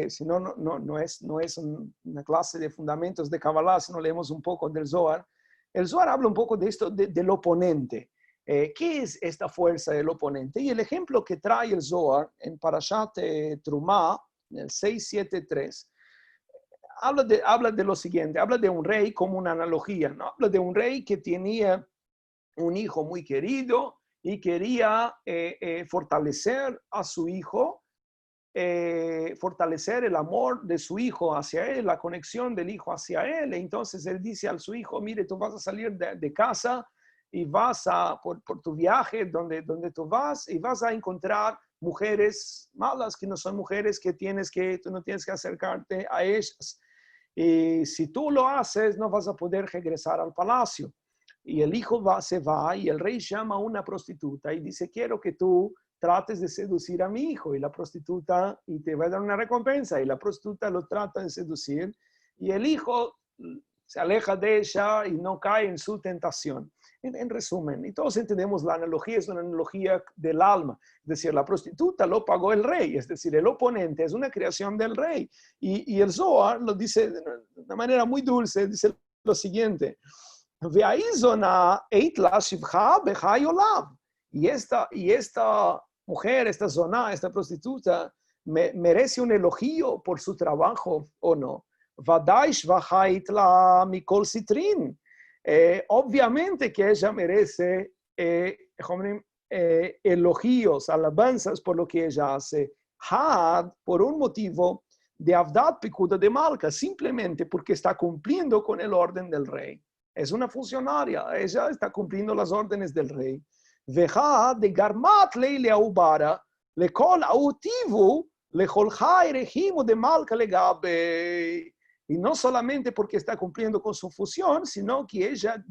Speaker 1: si no, no es una clase de fundamentos de Kabbalah, si no leemos un poco del Zohar. El Zohar habla un poco de esto, del oponente. ¿Qué es esta fuerza del oponente? Y el ejemplo que trae el Zohar en Parashat Trumá, en el 673, habla de lo siguiente, habla de un rey como una analogía, ¿no? Habla de un rey que tenía un hijo muy querido y quería fortalecer a su hijo, fortalecer el amor de su hijo hacia él, la conexión del hijo hacia él. Entonces él dice a su hijo, mire, tú vas a salir de casa y vas por tu viaje donde tú vas, y vas a encontrar mujeres malas que no son mujeres tú no tienes que acercarte a ellas. Y si tú lo haces, no vas a poder regresar al palacio. Y el hijo se va, y el rey llama a una prostituta y dice, quiero que tú trates de seducir a mi hijo. Y la prostituta, y te va a dar una recompensa, y la prostituta lo trata de seducir, y el hijo se aleja de ella y no cae en su tentación. En resumen, y todos entendemos, la analogía es una analogía del alma. Es decir, la prostituta lo pagó el rey, es decir, el oponente es una creación del rey. Y el Zohar lo dice de una manera muy dulce, dice lo siguiente, y esta mujer, esta zona, esta prostituta, merece un elogio por su trabajo o no. Obviamente que ella merece elogios, alabanzas por lo que ella hace. had, por un motivo de Avdat Pikuda de Malka, simplemente porque está cumpliendo con el orden del rey. Es una funcionaria, ella está cumpliendo las órdenes del rey. Veja de Garmat Leile Aubara, le kol autivu, le kolchai regimo de Malka legabe. Y no solamente porque está cumpliendo con su función, sino que ella,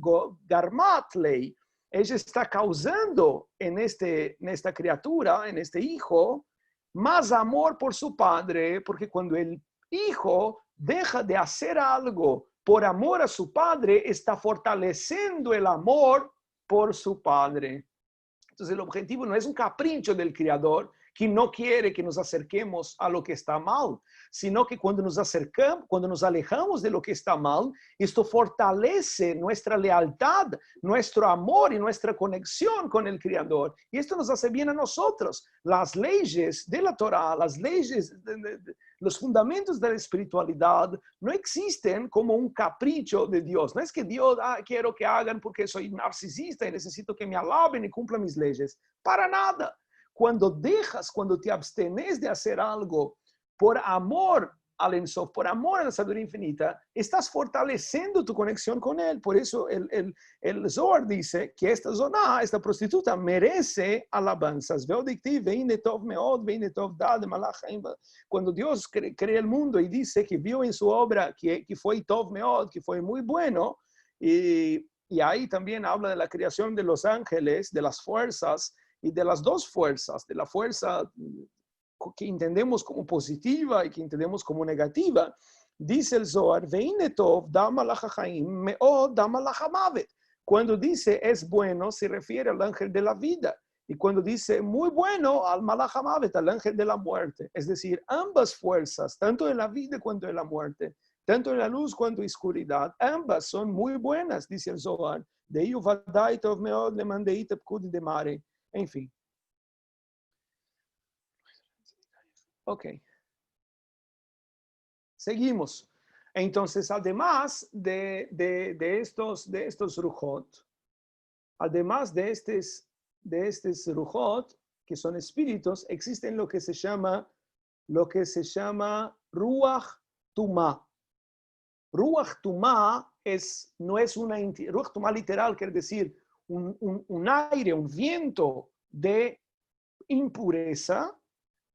Speaker 1: Garmat Lei, ella está causando en esta criatura, en este hijo, más amor por su padre, porque cuando el hijo deja de hacer algo por amor a su padre, está fortaleciendo el amor por su padre. Entonces el objetivo no es un capricho del Creador, que no quiere que nos acerquemos a lo que está mal, sino que cuando nos acercamos, cuando nos alejamos de lo que está mal, esto fortalece nuestra lealtad, nuestro amor y nuestra conexión con el Creador. Y esto nos hace bien a nosotros. Las leyes de la Torah, las leyes, los fundamentos de la espiritualidad no existen como un capricho de Dios. No es que Dios, quiero que hagan porque soy narcisista y necesito que me alaben y cumplan mis leyes. Para nada. Cuando te abstenes de hacer algo por amor al Ensof, por amor a la sabiduría infinita, estás fortaleciendo tu conexión con él. Por eso el Zohar dice que esta zona, esta prostituta, merece alabanzas. Cuando Dios crea el mundo y dice que vio en su obra que fue Tov Meod, que fue muy bueno, y ahí también habla de la creación de los ángeles, de las fuerzas, y de las dos fuerzas, de la fuerza que entendemos como positiva y que entendemos como negativa, dice el Zohar, cuando dice es bueno, se refiere al ángel de la vida. Y cuando dice muy bueno, al malach hamavet, al ángel de la muerte. Es decir, ambas fuerzas, tanto en la vida cuanto en la muerte, tanto en la luz cuanto en la oscuridad, ambas son muy buenas, dice el Zohar. De ello vadai tov meod le mandei tepkud de mare. En fin. Ok. Seguimos. Entonces, además de estos rujot, además de estos rujot, que son espíritus, existen lo que se llama Ruach Tumá. Ruach Tumá no es una Ruach Tumá literal, quiere decir un aire, un viento de impureza,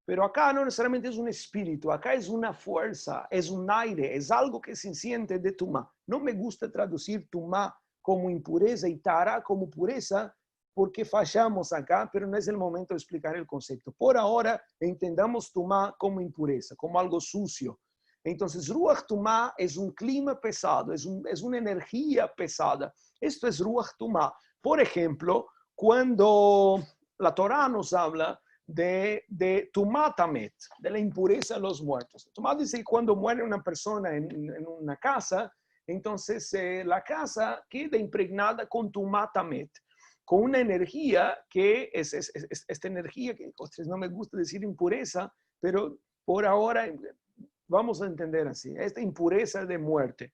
Speaker 1: pero acá no necesariamente es un espíritu, acá es una fuerza, es un aire, es algo que se siente de Tumá. No me gusta traducir Tumá como impureza y Tara como pureza, porque fallamos acá, pero no es el momento de explicar el concepto. Por ahora, entendamos Tumá como impureza, como algo sucio. Entonces, Ruach Tumá es un clima pesado, es una energía pesada. Esto es Ruach Tumá. Por ejemplo, cuando la Torá nos habla de Tumá Tamet, de la impureza de los muertos. Tumá dice que cuando muere una persona en una casa, entonces la casa queda impregnada con Tumá Tamet, con una energía que es esta energía que no me gusta decir impureza, pero por ahora vamos a entender así, esta impureza de muerte.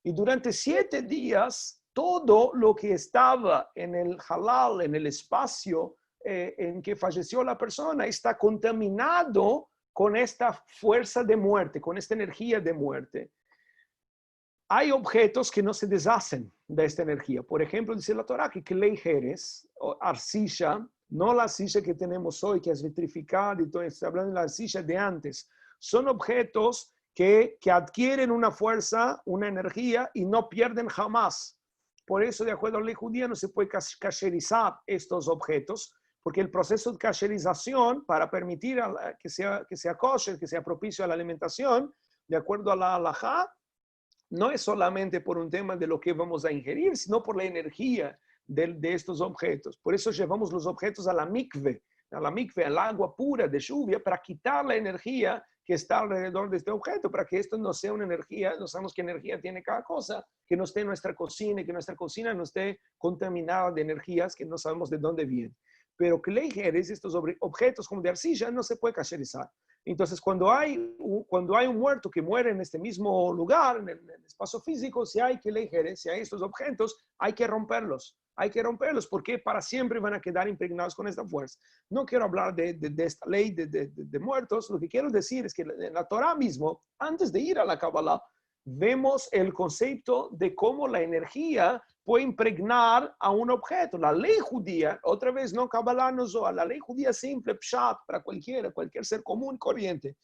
Speaker 1: Y durante 7 días, todo lo que estaba en el halal, en el espacio en que falleció la persona, está contaminado con esta fuerza de muerte, con esta energía de muerte. Hay objetos que no se deshacen de esta energía. Por ejemplo, dice la Torah que Klei Jerez, o arcilla, no la arcilla que tenemos hoy, que es vitrificada, y todo, estoy hablando de la arcilla de antes, son objetos que adquieren una fuerza, una energía y no pierden jamás. Por eso, de acuerdo a la ley judía, no se puede kasherizar estos objetos, porque el proceso de kasherización, para permitir que sea kosher, que sea propicio a la alimentación, de acuerdo a la halajá, no es solamente por un tema de lo que vamos a ingerir, sino por la energía de estos objetos. Por eso llevamos los objetos a la mikve, al agua pura de lluvia, para quitar la energía que está alrededor de este objeto, para que esto no sea una energía, no sabemos qué energía tiene cada cosa, que no esté en nuestra cocina y que nuestra cocina no esté contaminada de energías que no sabemos de dónde vienen. Pero Klei Jerez, estos objetos como de arcilla, no se puede kasherizar. Entonces, cuando hay un muerto que muere en este mismo lugar, en el espacio físico, si hay Klei Jerez, si hay estos objetos, hay que romperlos. hay que romperlos porque para siempre van a quedar impregnados con esta fuerza. No quiero hablar de esta ley de muertos. Lo que quiero decir es que en la Torah mismo, antes de ir a la Kabbalah, vemos el concepto de cómo la energía puede impregnar a un objeto. La ley judía, otra vez no Kabbalah, no Zohar, la ley judía simple, pshat, para cualquier ser común, corriente.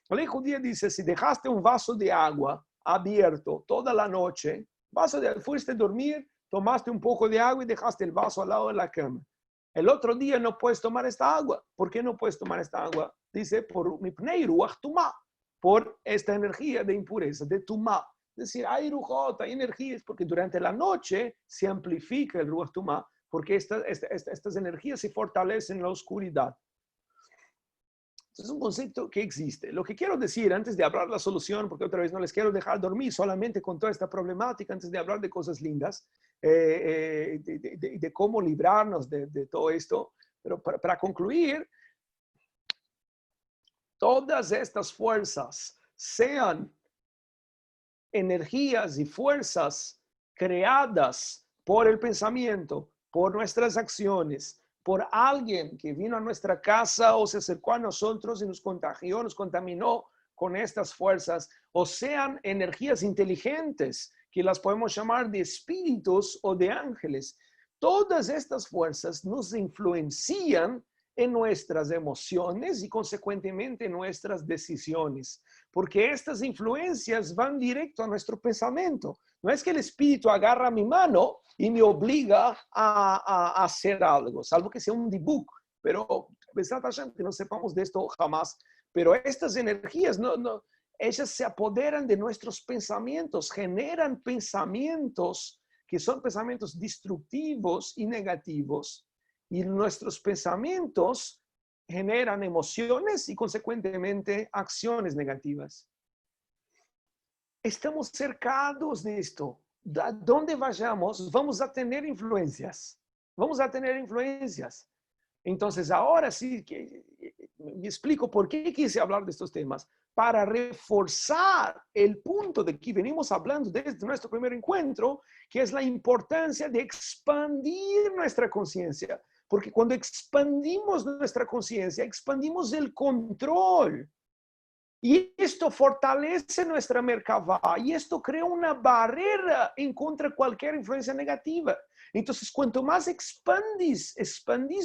Speaker 1: La ley judía dice, si dejaste un vaso de agua abierto toda la noche, fuiste a dormir, tomaste un poco de agua y dejaste el vaso al lado de la cama. El otro día no puedes tomar esta agua. ¿Por qué no puedes tomar esta agua? Dice, por mipnei ruach tumá, por esta energía de impureza, de tumá. Es decir, hay rujot, hay energías, porque durante la noche se amplifica el ruach tumá, porque estas energías se fortalecen en la oscuridad. Es un concepto que existe. Lo que quiero decir antes de hablar de la solución, porque otra vez no les quiero dejar dormir solamente con toda esta problemática, antes de hablar de cosas lindas, de cómo librarnos de todo esto, pero para concluir, todas estas fuerzas, sean energías y fuerzas creadas por el pensamiento, por nuestras acciones, por alguien que vino a nuestra casa o se acercó a nosotros y nos contagió, nos contaminó con estas fuerzas, o sean energías inteligentes, que las podemos llamar de espíritus o de ángeles. Todas estas fuerzas nos influencian en nuestras emociones y consecuentemente en nuestras decisiones, porque estas influencias van directo a nuestro pensamiento. No es que el espíritu agarra mi mano y me obliga a hacer algo, salvo que sea un dibujo, pero que no sepamos de esto jamás. Pero estas energías, ellas se apoderan de nuestros pensamientos, generan pensamientos que son pensamientos destructivos y negativos, y nuestros pensamientos generan emociones y consecuentemente acciones negativas. Estamos cercados de esto. ¿A dónde vayamos? Vamos a tener influencias. Vamos a tener influencias. Entonces, ahora sí que me explico por qué quise hablar de estos temas. Para reforzar el punto de que venimos hablando desde nuestro primer encuentro, que es la importancia de expandir nuestra conciencia. Porque cuando expandimos nuestra conciencia, expandimos el control. Y esto fortalece nuestra Merkavá y esto crea una barrera en contra de cualquier influencia negativa. Entonces, cuanto más expandís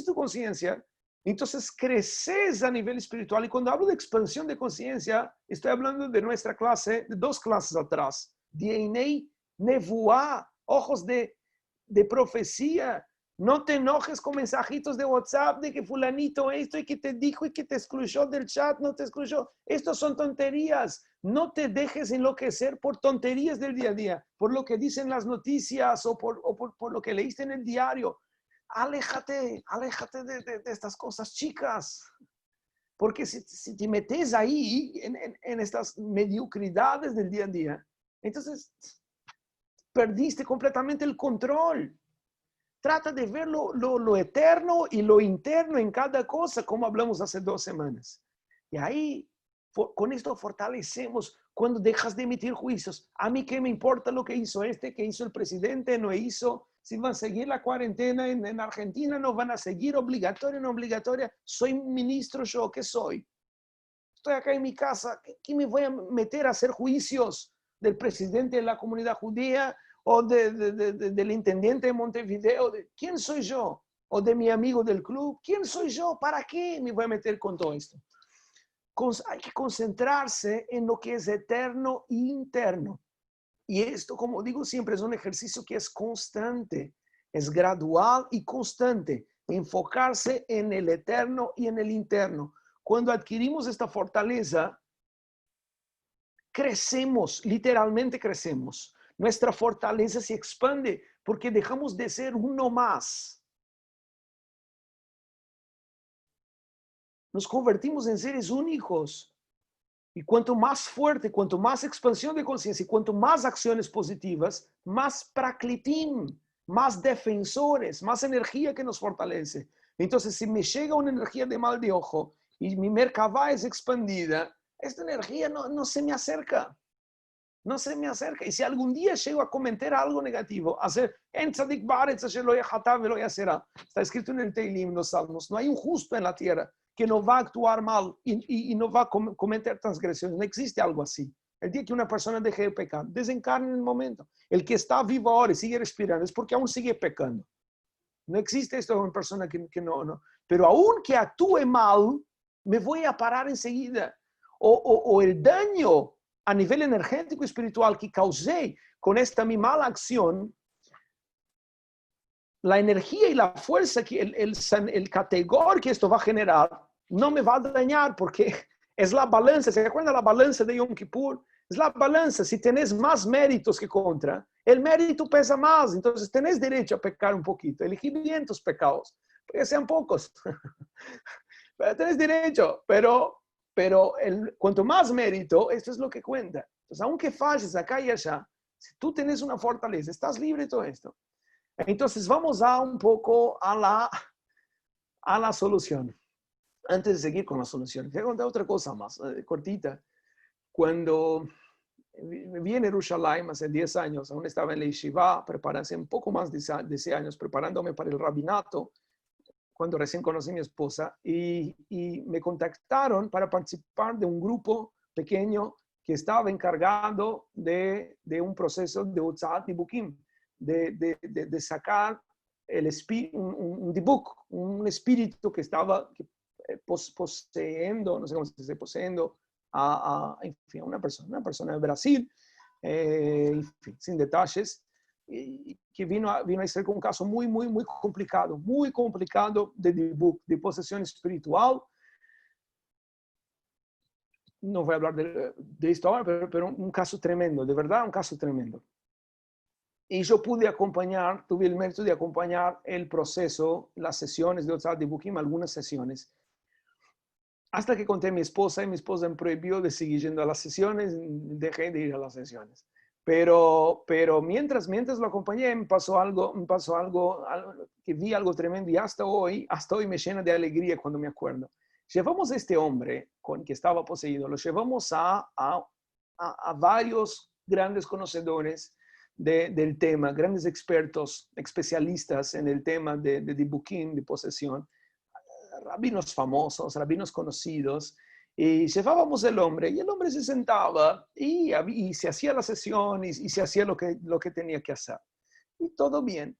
Speaker 1: tu conciencia, entonces creces a nivel espiritual. Y cuando hablo de expansión de conciencia, estoy hablando de nuestra clase, de 2 clases atrás. DNA, Nevuá, ojos de profecía. No te enojes con mensajitos de WhatsApp de que fulanito esto y que te dijo y que te excluyó del chat, no te excluyó. Estos son tonterías. No te dejes enloquecer por tonterías del día a día, por lo que dicen las noticias o por lo que leíste en el diario. Aléjate de estas cosas chicas. Porque si te metes ahí en estas mediocridades del día a día, entonces perdiste completamente el control. Trata de ver lo eterno y lo interno en cada cosa, como hablamos hace 2 semanas. Y ahí, con esto fortalecemos cuando dejas de emitir juicios. A mí qué me importa lo que hizo qué hizo el presidente, no hizo. Si van a seguir la cuarentena en Argentina, no van a seguir, obligatoria, no obligatoria. Soy ministro yo, ¿qué soy? Estoy acá en mi casa, ¿qué me voy a meter a hacer juicios del presidente de la comunidad judía? O del intendente de Montevideo, ¿quién soy yo? O de mi amigo del club, ¿quién soy yo? ¿Para qué me voy a meter con todo esto? Hay que concentrarse en lo que es eterno e interno. Y esto, como digo siempre, es un ejercicio que es constante, es gradual y constante. Enfocarse en el eterno y en el interno. Cuando adquirimos esta fortaleza, crecemos, literalmente crecemos. Nuestra fortaleza se expande porque dejamos de ser uno más. Nos convertimos en seres únicos. Y cuanto más fuerte, cuanto más expansión de conciencia y cuanto más acciones positivas, más praklitim, más defensores, más energía que nos fortalece. Entonces, si me llega una energía de mal de ojo y mi Merkavá es expandida, esta energía no se me acerca. no se me acerca. Y si algún día llego a cometer algo negativo, hacer, está escrito en el Teilim, los Salmos, no hay un justo en la tierra que no va a actuar mal y no va a cometer transgresiones. No existe algo así. El día que una persona deje de pecar, desencarna en el momento. El que está vivo ahora y sigue respirando es porque aún sigue pecando. No existe esto en una persona que no. Pero aún que actúe mal, me voy a parar enseguida. O el daño a nivel energético y espiritual que causé con esta mi mala acción, la energía y la fuerza, que el categor que esto va a generar, no me va a dañar porque es la balanza. ¿Se acuerdan la balanza de Yom Kippur? Es la balanza. Si tenés más méritos que contra, el mérito pesa más. Entonces tenés derecho a pecar un poquito. Elegí bien tus pecados, porque sean pocos. Pero tenés derecho. Pero cuanto más mérito, esto es lo que cuenta. Entonces, aunque falles acá y allá, si tú tenés una fortaleza, estás libre de todo esto. Entonces, vamos a un poco a la solución. Antes de seguir con la solución, quiero contar otra cosa más, cortita. Cuando viví en Jerusalén hace 10 años, aún estaba en la yeshiva, preparándose un poco más de 10 años, preparándome para el rabinato, cuando recién conocí a mi esposa, y me contactaron para participar de un grupo pequeño que estaba encargado de un proceso de Hotzat Dibukim, de sacar un dibuk, un espíritu que estaba poseyendo, no sé cómo se dice, poseyendo en fin, una persona de Brasil, en fin, sin detalles, que vino a ser un caso muy complicado de dibuk, de posesión espiritual. No voy a hablar de esto ahora, pero un caso tremendo, de verdad, un caso tremendo. Y yo tuve el mérito de acompañar el proceso, las sesiones de Hotzat Dibukim, algunas sesiones. Hasta que conté a mi esposa y mi esposa me prohibió de seguir yendo a las sesiones, dejé de ir a las sesiones. Pero mientras lo acompañé, me pasó algo que vi algo tremendo y hasta hoy me llena de alegría cuando me acuerdo. Llevamos a este hombre que estaba poseído, lo llevamos a varios grandes conocedores del tema, grandes expertos, especialistas en el tema de dibukim, de posesión, rabinos famosos, rabinos conocidos, y llevábamos el hombre, y el hombre se sentaba y se hacía la sesión y se hacía lo que tenía que hacer. Y todo bien.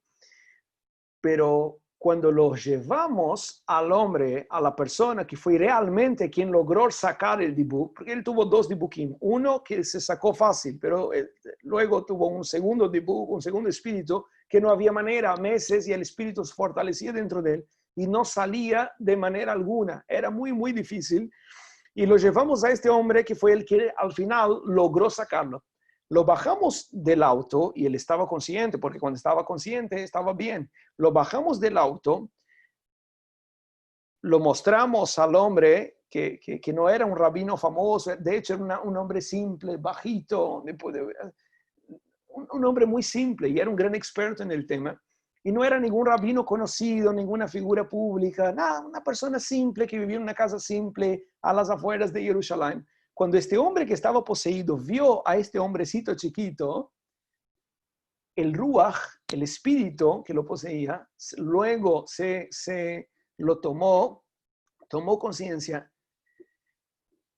Speaker 1: Pero cuando lo llevamos al hombre, a la persona que fue realmente quien logró sacar el dibuk, porque él tuvo 2 dibukim, uno que se sacó fácil, pero luego tuvo un segundo dibuk, un segundo espíritu, que no había manera, meses, y el espíritu se fortalecía dentro de él y no salía de manera alguna. Era muy difícil. Y lo llevamos a este hombre que fue el que al final logró sacarlo. Lo bajamos del auto y él estaba consciente, porque cuando estaba consciente estaba bien. Lo bajamos del auto, lo mostramos al hombre que no era un rabino famoso, de hecho era un hombre simple, bajito, un hombre muy simple y era un gran experto en el tema. Y no era ningún rabino conocido, ninguna figura pública, nada, una persona simple que vivía en una casa simple a las afueras de Jerusalén. Cuando este hombre que estaba poseído vio a este hombrecito chiquito, el ruach, el espíritu que lo poseía, luego se lo tomó conciencia.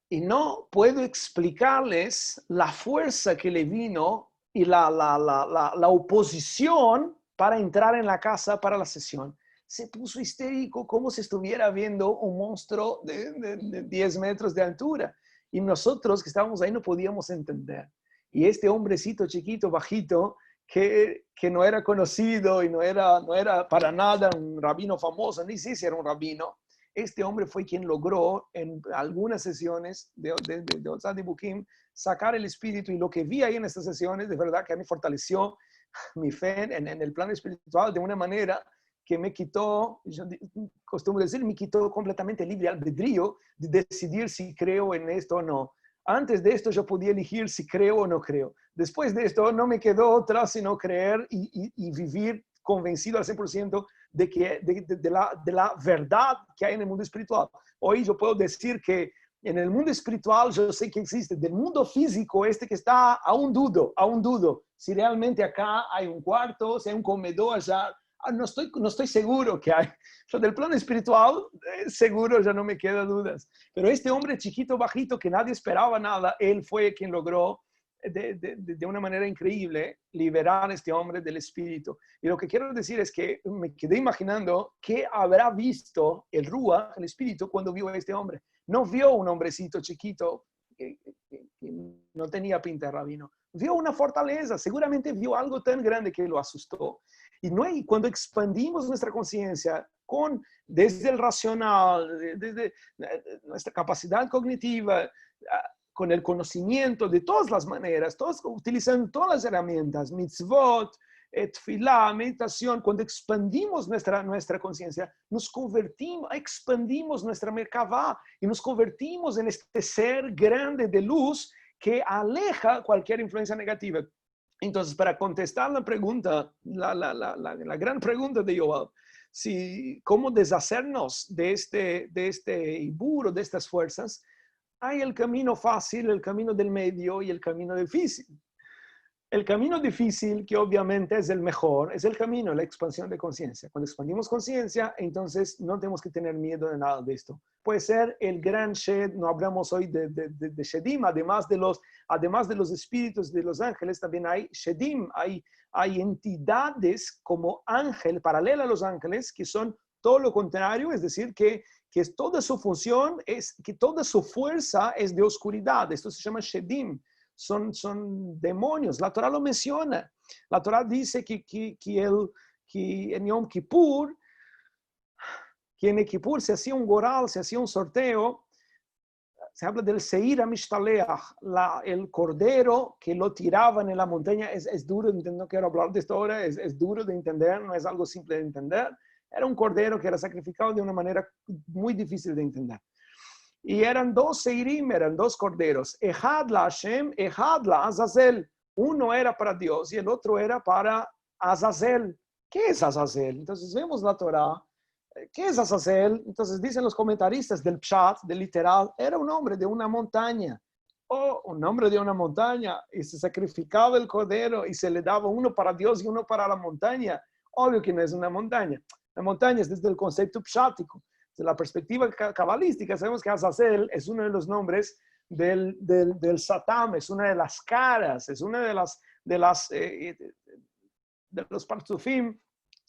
Speaker 1: Y no puedo explicarles la fuerza que le vino y la oposición para entrar en la casa para la sesión. Se puso histérico como si estuviera viendo un monstruo de 10 metros de altura. Y nosotros que estábamos ahí no podíamos entender. Y este hombrecito chiquito, bajito, que no era conocido y no era para nada un rabino famoso, ni si era un rabino, este hombre fue quien logró en algunas sesiones de Hotzat Dibukim sacar el espíritu, y lo que vi ahí en estas sesiones, de verdad que a mí fortaleció mi fe en el plano espiritual de una manera que me quitó, yo costumbro decir, me quitó completamente libre albedrío de decidir si creo en esto o no. Antes de esto yo podía elegir si creo o no creo. Después de esto no me quedó otra sino creer y vivir convencido al 100% de la verdad que hay en el mundo espiritual. Hoy yo puedo decir que En el mundo espiritual yo sé que existe. Del mundo físico, que está, aún dudo. Si realmente acá hay un cuarto, si hay un comedor allá, no estoy seguro que hay. Yo del plano espiritual, seguro, ya no me quedan dudas. Pero este hombre chiquito, bajito, que nadie esperaba nada, él fue quien logró de una manera increíble liberar a este hombre del espíritu. Y lo que quiero decir es que me quedé imaginando qué habrá visto el Ruach, el espíritu, cuando vio a este hombre. No vio un hombrecito chiquito que no tenía pinta de rabino. Vio una fortaleza, seguramente vio algo tan grande que lo asustó. Y cuando expandimos nuestra conciencia desde el racional, desde nuestra capacidad cognitiva, con el conocimiento de todas las maneras, utilizando todas las herramientas, mitzvot, tefilá, meditación, cuando expandimos nuestra conciencia, expandimos nuestra merkavá y nos convertimos en este ser grande de luz que aleja cualquier influencia negativa. Entonces, para contestar la pregunta, la gran pregunta de Yoav, cómo deshacernos de este iburo, de estas fuerzas, hay el camino fácil, el camino del medio y el camino difícil. El camino difícil, que obviamente es el mejor, es el camino, la expansión de conciencia. Cuando expandimos conciencia, entonces no tenemos que tener miedo de nada de esto. Puede ser el gran Shed, no hablamos hoy de Shedim, además de los espíritus de los ángeles, también hay Shedim, hay entidades como ángel, paralela a los ángeles, que son todo lo contrario, es decir, que toda su función, que toda su fuerza es de oscuridad. Esto se llama Shedim. Son demonios. La Torah lo menciona. La Torah dice que en Yom Kippur, se hacía un goral, se hacía un sorteo, se habla del Seir HaMishtaleach, el cordero que lo tiraban en la montaña. Es duro de entender, no quiero hablar de esto ahora, es duro de entender, no es algo simple de entender. Era un cordero que era sacrificado de una manera muy difícil de entender. Y eran dos seirim, eran dos corderos. Ejad la Hashem, ejad la Azazel. Uno era para Dios y el otro era para Azazel. ¿Qué es Azazel? Entonces vemos la Torah. ¿Qué es Azazel? Entonces dicen los comentaristas del Pshat, del literal, era un hombre de una montaña. Un hombre de una montaña, y se sacrificaba el cordero y se le daba uno para Dios y uno para la montaña. Obvio que no es una montaña. La montaña es desde el concepto pshático. Desde la perspectiva cabalística, sabemos que Azazel es uno de los nombres del Satán, es una de las caras, es una de los partzufim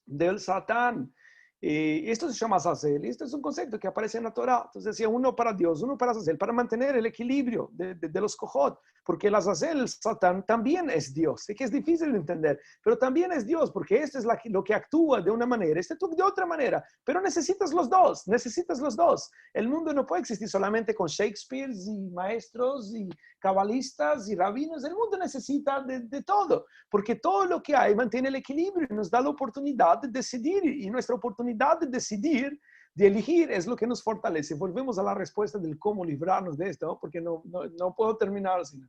Speaker 1: del Satán. Y esto se llama Azazel. Esto es un concepto que aparece en la Torah. Entonces decía uno para Dios, uno para Azazel, para mantener el equilibrio de los Kohot. Porque el Azazel, el Satán, también es Dios. Sé que es difícil de entender, pero también es Dios, porque este es lo que actúa de una manera, este actúa de otra manera. Pero necesitas los dos, necesitas los dos. El mundo no puede existir solamente con Shakespeare y maestros y cabalistas y rabinos. El mundo necesita de todo, porque todo lo que hay mantiene el equilibrio y nos da la oportunidad de decidir. Y nuestra oportunidad de decidir, de elegir, es lo que nos fortalece. Volvemos a la respuesta del cómo librarnos de esto, porque no puedo terminar así.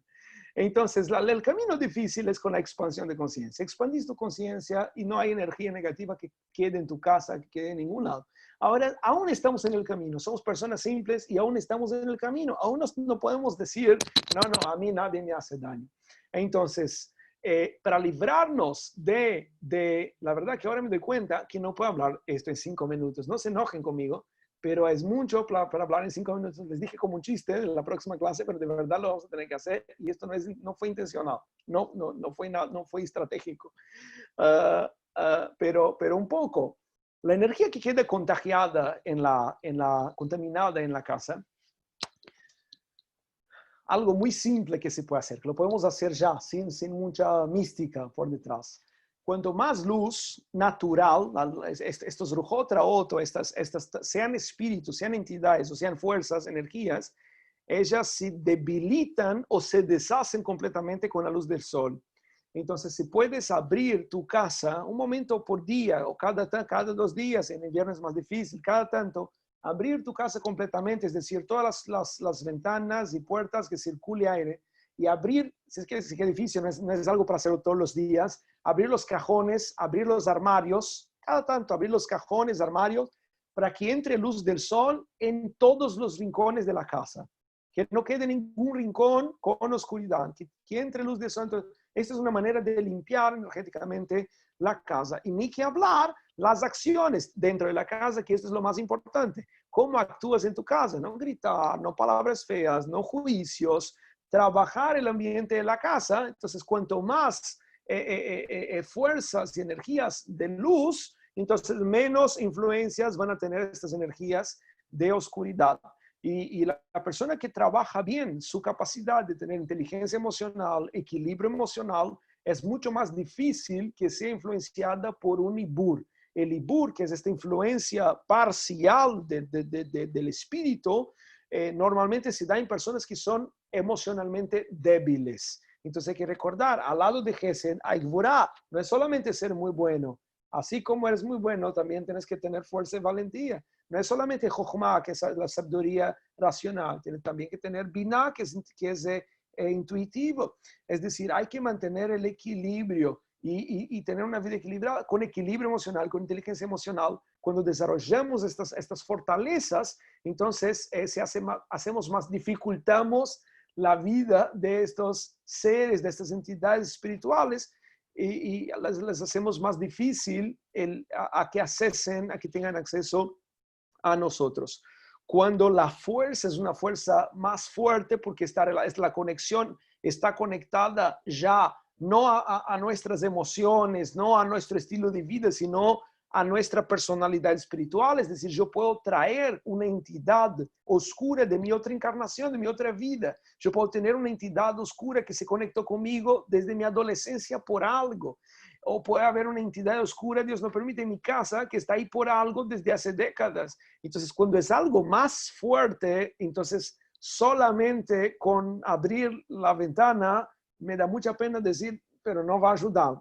Speaker 1: Entonces, el camino difícil es con la expansión de conciencia. Expandís tu conciencia y no hay energía negativa que quede en tu casa, que quede en ningún lado. Ahora, aún estamos en el camino. Somos personas simples y aún estamos en el camino. Aún no podemos decir, no, a mí nadie me hace daño. Entonces, para librarnos la verdad que ahora me doy cuenta que no puedo hablar esto en 5 minutos. No se enojen conmigo, pero es mucho para hablar en 5 minutos. Les dije como un chiste en la próxima clase, pero de verdad lo vamos a tener que hacer y esto no fue intencional, no fue estratégico, pero un poco. La energía que queda contagiada contaminada en la casa, algo muy simple que se puede hacer, que lo podemos hacer ya, sin mucha mística por detrás. Cuanto más luz natural, estos Ruhot Raot, sean espíritus, sean entidades, o sean fuerzas, energías, ellas se debilitan o se deshacen completamente con la luz del sol. Entonces, si puedes abrir tu casa un momento por día, o cada 2 días, en invierno es más difícil, cada tanto, abrir tu casa completamente, es decir, todas las ventanas y puertas que circule aire, y abrir, si es que edificio no es algo para hacerlo todos los días, abrir los cajones, abrir los armarios, cada tanto abrir los cajones, armarios, para que entre luz del sol en todos los rincones de la casa. que no quede ningún rincón con oscuridad, que entre luz de santo. Esta es una manera de limpiar energéticamente la casa. Y ni que hablar las acciones dentro de la casa, que esto es lo más importante. Cómo actúas en tu casa, no gritar, no palabras feas, no juicios, trabajar el ambiente de la casa. Entonces, cuanto más fuerzas y energías de luz, entonces menos influencias van a tener estas energías de oscuridad. Y la persona que trabaja bien su capacidad de tener inteligencia emocional, equilibrio emocional, es mucho más difícil que sea influenciada por un ibur. El ibur, que es esta influencia parcial del espíritu, normalmente se da en personas que son emocionalmente débiles. Entonces hay que recordar, al lado de Gesed hay Gvurá. No es solamente ser muy bueno. Así como eres muy bueno, también tienes que tener fuerza y valentía. No es solamente Jochma, que es la sabiduría racional. Tienes también que tener Binah, que es intuitivo. Es decir, hay que mantener el equilibrio y tener una vida equilibrada, con equilibrio emocional, con inteligencia emocional. Cuando desarrollamos estas fortalezas, entonces dificultamos la vida de estos seres, de estas entidades espirituales, y les hacemos más difícil a que accesen, a que tengan acceso a nosotros. Cuando la fuerza es una fuerza más fuerte, porque la conexión está conectada ya no a nuestras emociones, no a nuestro estilo de vida, sino a nuestra personalidad espiritual. Es decir, yo puedo traer una entidad oscura de mi otra encarnación, de mi otra vida. Yo puedo tener una entidad oscura que se conectó conmigo desde mi adolescencia por algo. O puede haber una entidad oscura, Dios no permite, en mi casa, que está ahí por algo desde hace décadas. Entonces, cuando es algo más fuerte, entonces solamente con abrir la ventana, me da mucha pena decir, pero no va a ayudar.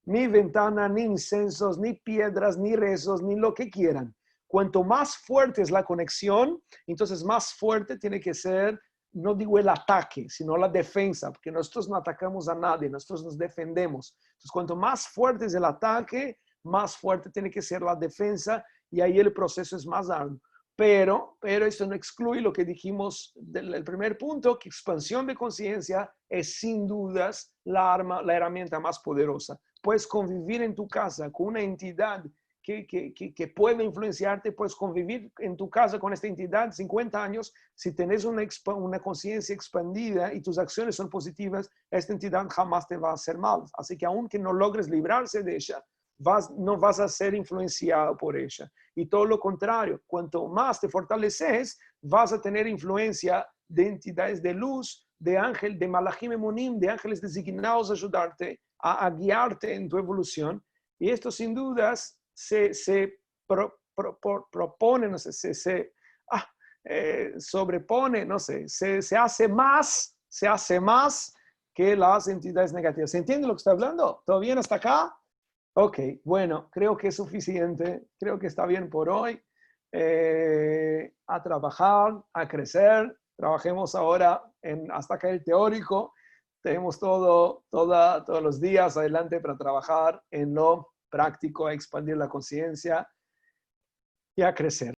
Speaker 1: Ni ventana, ni incensos, ni piedras, ni rezos, ni lo que quieran. Cuanto más fuerte es la conexión, entonces más fuerte tiene que ser, no digo el ataque, sino la defensa, porque nosotros no atacamos a nadie, nosotros nos defendemos. Entonces, cuanto más fuerte es el ataque, más fuerte tiene que ser la defensa, y ahí el proceso es más arduo. Pero eso no excluye lo que dijimos del primer punto, que expansión de conciencia es sin dudas la herramienta más poderosa. Puedes convivir en tu casa con una entidad que puede influenciarte, puedes convivir en tu casa con esta entidad 50 años, si tenés una conciencia expandida y tus acciones son positivas, esta entidad jamás te va a hacer mal. Así que aunque no logres librarse de ella, no vas a ser influenciado por ella. Y todo lo contrario, cuanto más te fortaleces, vas a tener influencia de entidades de luz, de ángel, de malachim emunim, de ángeles designados a ayudarte, a guiarte en tu evolución. Y esto sin dudas se propone, no sé, sobrepone, no sé, se hace más que las entidades negativas. ¿Se entiende lo que estoy hablando? ¿Todo bien hasta acá? Ok, bueno, creo que es suficiente, creo que está bien por hoy. A trabajar, a crecer. Trabajemos ahora hasta acá el teórico. Tenemos todos los días adelante para trabajar en lo práctico, a expandir la conciencia y a crecer.